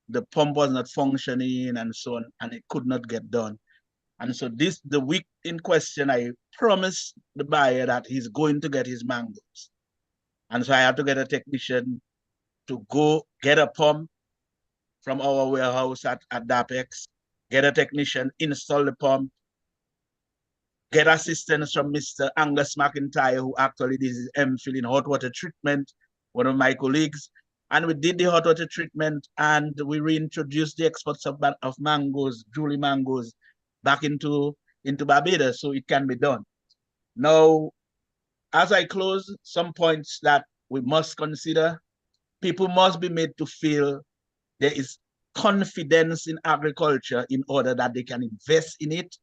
the pump was not functioning and so on, and it could not get done. And so the week in question, I promised the buyer that he's going to get his mangoes. And so I had to get a technician to go get a pump from our warehouse at DAPEX, get a technician, install the pump, get assistance from Mr. Angus McIntyre, who actually did his MPhil in hot water treatment, one of my colleagues. And we did the hot water treatment, and we reintroduced the exports of mangoes, Julie mangoes, back into Barbados, so it can be done. Now, as I close, some points that we must consider: people must be made to feel there is confidence in agriculture in order that they can invest in it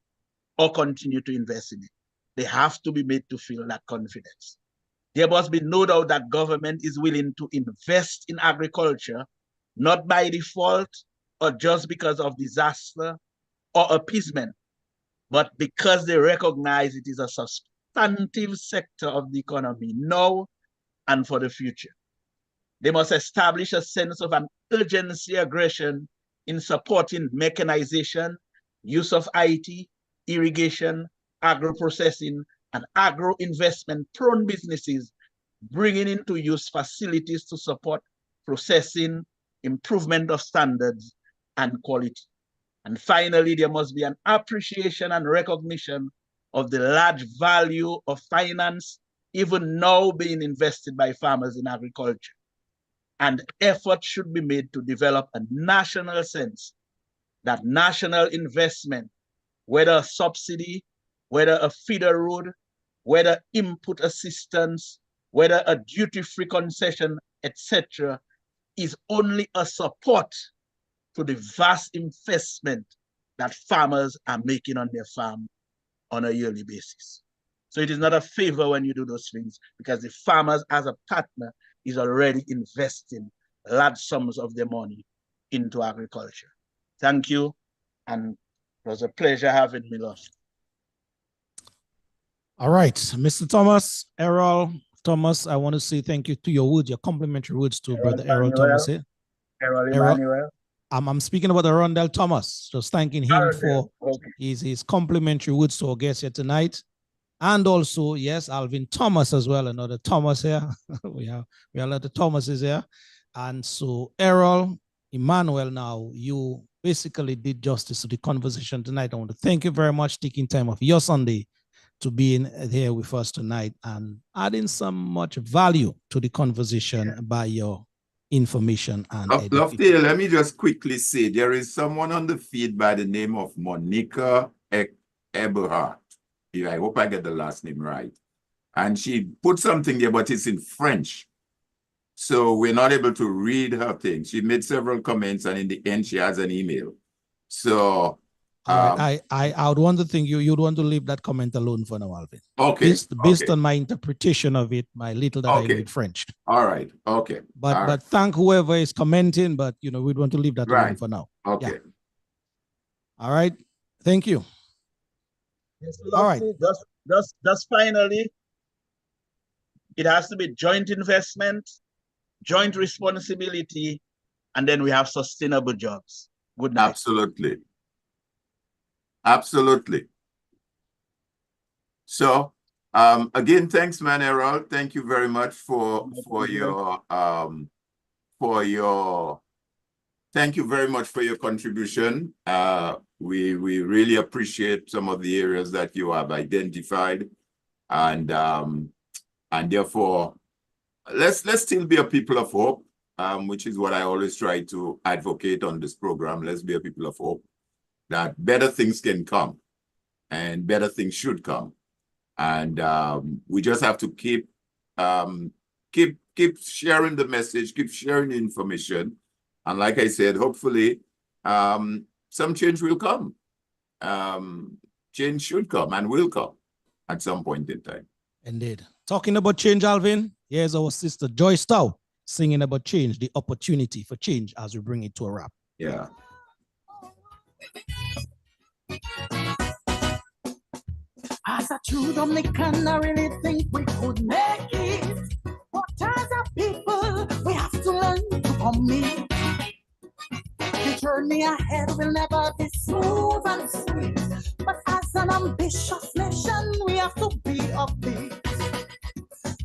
or continue to invest in it. They have to be made to feel that confidence. There must be no doubt that government is willing to invest in agriculture, not by default or just because of disaster or appeasement, but because they recognize it is a substantive sector of the economy now and for the future. They must establish a sense of an urgency aggression in supporting mechanization, use of IT, irrigation, agro-processing, and agro-investment-prone businesses, bringing into use facilities to support processing, improvement of standards, and quality. And finally, there must be an appreciation and recognition of the large value of finance, even now being invested by farmers in agriculture. And effort should be made to develop a national sense that national investment, whether a subsidy, whether a feeder road, whether input assistance, whether a duty-free concession, etc., is only a support to the vast investment that farmers are making on their farm on a yearly basis. So it is not a favor when you do those things, because the farmers as a partner is already investing large sums of their money into agriculture. Thank you, and it was a pleasure having me, Lord. All right, Mr. Thomas, Errol Thomas, I want to say thank you to your words, your complimentary words to Brother Errol Thomas here. Errol Emmanuel. I'm speaking about Arundel Thomas, just thanking him for his complimentary words to our guest here tonight. And also, yes, Alvin Thomas as well, another Thomas here. we have a lot of Thomases here. And so, Errol Emmanuel, now you basically did justice to the conversation tonight. I want to thank you very much taking time off your Sunday to be in here with us tonight and adding some much value to the conversation by your information and Lofty, let me just quickly say there is someone on the feed by the name of Monica Eberhardt. I hope I get the last name right. And she put something there, but it's in French. So we're not able to read her thing. She made several comments, and in the end, she has an email. So I would want to think you'd want to leave that comment alone for now, Alvin. Okay. Based on my interpretation of it, my little that I read French. All right. Okay. But thank whoever is commenting, but we'd want to leave that alone for now. Okay. All right. Thank you. Yes, all right. Just finally, it has to be joint investment, joint responsibility, and then we have sustainable jobs. Good night. Absolutely. Absolutely. So Again, thanks, man, Errol. Thank you very much for your thank you very much for your contribution. We really appreciate some of the areas that you have identified, and therefore let's still be a people of hope, which is what I always try to advocate on this program. Let's be a people of hope that better things can come and better things should come. And we just have to keep sharing the message, keep sharing the information. And like I said, hopefully some change will come. Change should come and will come at some point in time. Indeed. Talking about change, Alvin, here's our sister Joy Stout singing about change, the opportunity for change, as we bring it to a wrap. Yeah. As a true Dominican, I really think we could make it. But as a people, we have to learn to commit. The journey ahead will never be smooth and sweet. But as an ambitious nation, we have to be upbeat.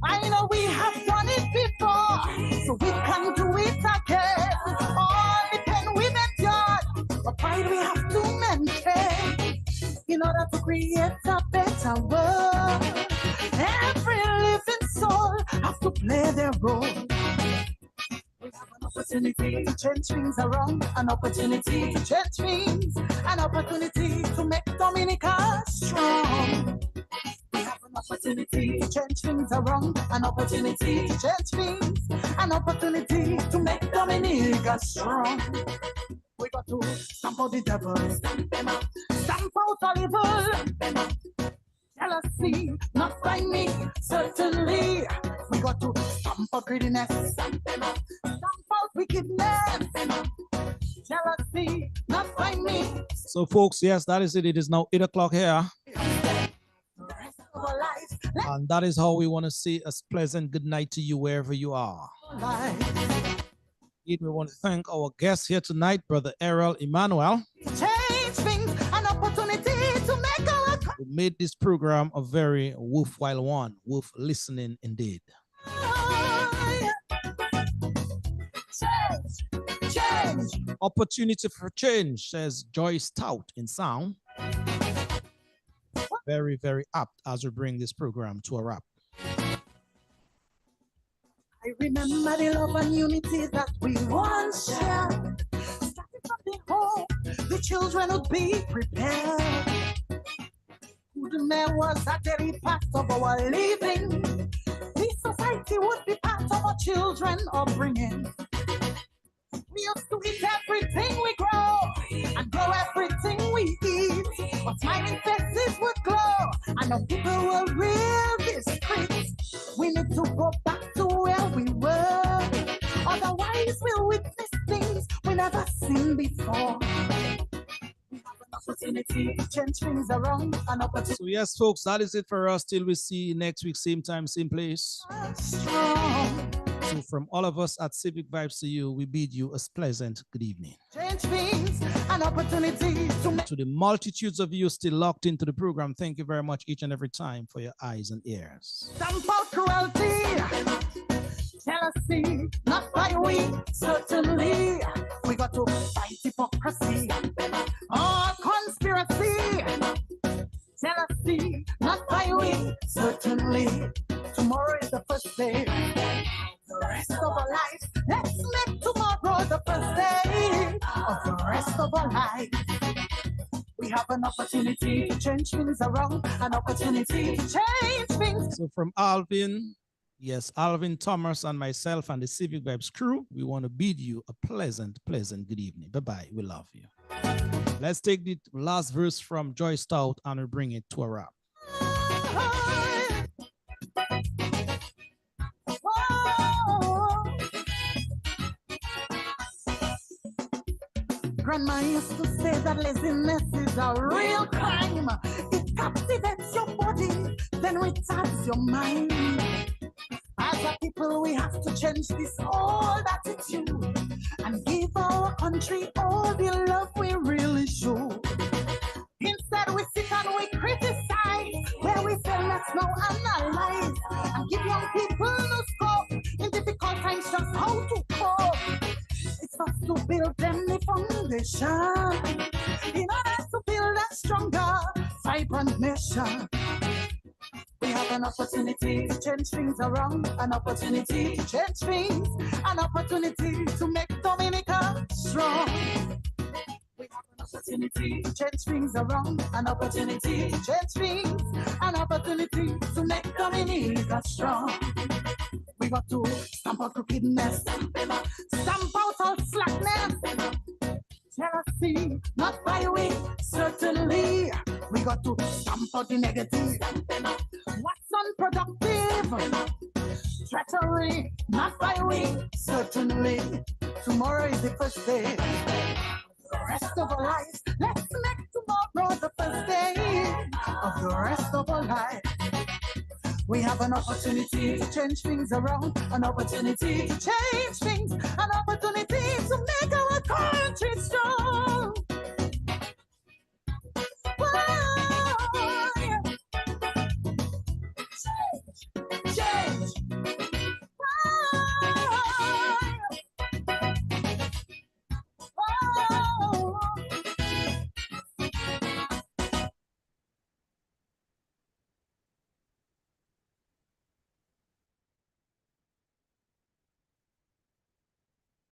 I know we have done it before, so we can do it again. All depend we endured, but pride we have to maintain in order to create a better world. Every living soul has to play their role. We have an opportunity to change things around, an opportunity to change things, an opportunity to make Dominica strong. We have an opportunity to change things around, an opportunity to change things, an opportunity to make Dominica strong. We got to stamp out the devil, stamp out all evil, jealousy, not by me, certainly. We got to stamp out greediness, stamp out wickedness, jealousy, not by me. So, folks, yes, that is it. It is now 8 o'clock here. And that is how we want to say a pleasant good night to you wherever you are. We want to thank our guest here tonight, Brother Errol Emmanuel, who made this program a very worthwhile one, worth listening indeed. Change. Opportunity for change, says Joy Stout in sound. Very, very apt as we bring this program to a wrap. I remember the love and unity that we once shared. Starting from the home, the children would be prepared. Goodness was a daily part of our living. This society would be part of our children upbringing. We used to eat everything we grow and grow everything we eat. But smiling faces would glow and the people will real this street. We need to go back to where we were. Otherwise we'll witness things we never seen before. We have an opportunity to change things around. An opportunity. So yes, folks, that is it for us. Till we see you next week, same time, same place. Strong. So from all of us at Civic Vibes to you, we bid you a pleasant good evening. Change things, an opportunity to the multitudes of you still locked into the program, thank you very much each and every time for your eyes and ears. Stamp out cruelty, jealousy, not by we, certainly. We got to fight hypocrisy, all conspiracy, jealousy, not by we, certainly. Tomorrow is the first day. The rest of our life, let's make tomorrow the first day of the rest of our life. We have an opportunity to change things around, an opportunity to change things. So from Alvin, yes, Alvin, Thomas, and myself and the Civic Vibes crew, we want to bid you a pleasant good evening. Bye-bye. We love you. Let's take the last verse from Joy Stout and we'll bring it to a wrap. Grandma used to say that laziness is a real crime. It captivates your body, then retards your mind. As a people, we have to change this old attitude and give our country all the love we really should. Instead, we sit and we criticize where we say let's know and People no scope in difficult times, just how to cope. It's us to build them the foundation in order to build a stronger, vibrant nation. We have an opportunity to change things around, an opportunity to change things, an opportunity to make Dominica strong. We have an opportunity to change things around, an opportunity to change things, an opportunity to make Dominica strong. We got to stamp out crookedness, stamp out all slackness, jealousy, not by we, certainly. We got to stamp out the negative, what's unproductive, treachery, not by we, certainly. Tomorrow is the first day. The rest of our lives, let's make tomorrow the first day of the rest of our life. We have an opportunity to change things around, an opportunity to change things, an opportunity to make our country strong.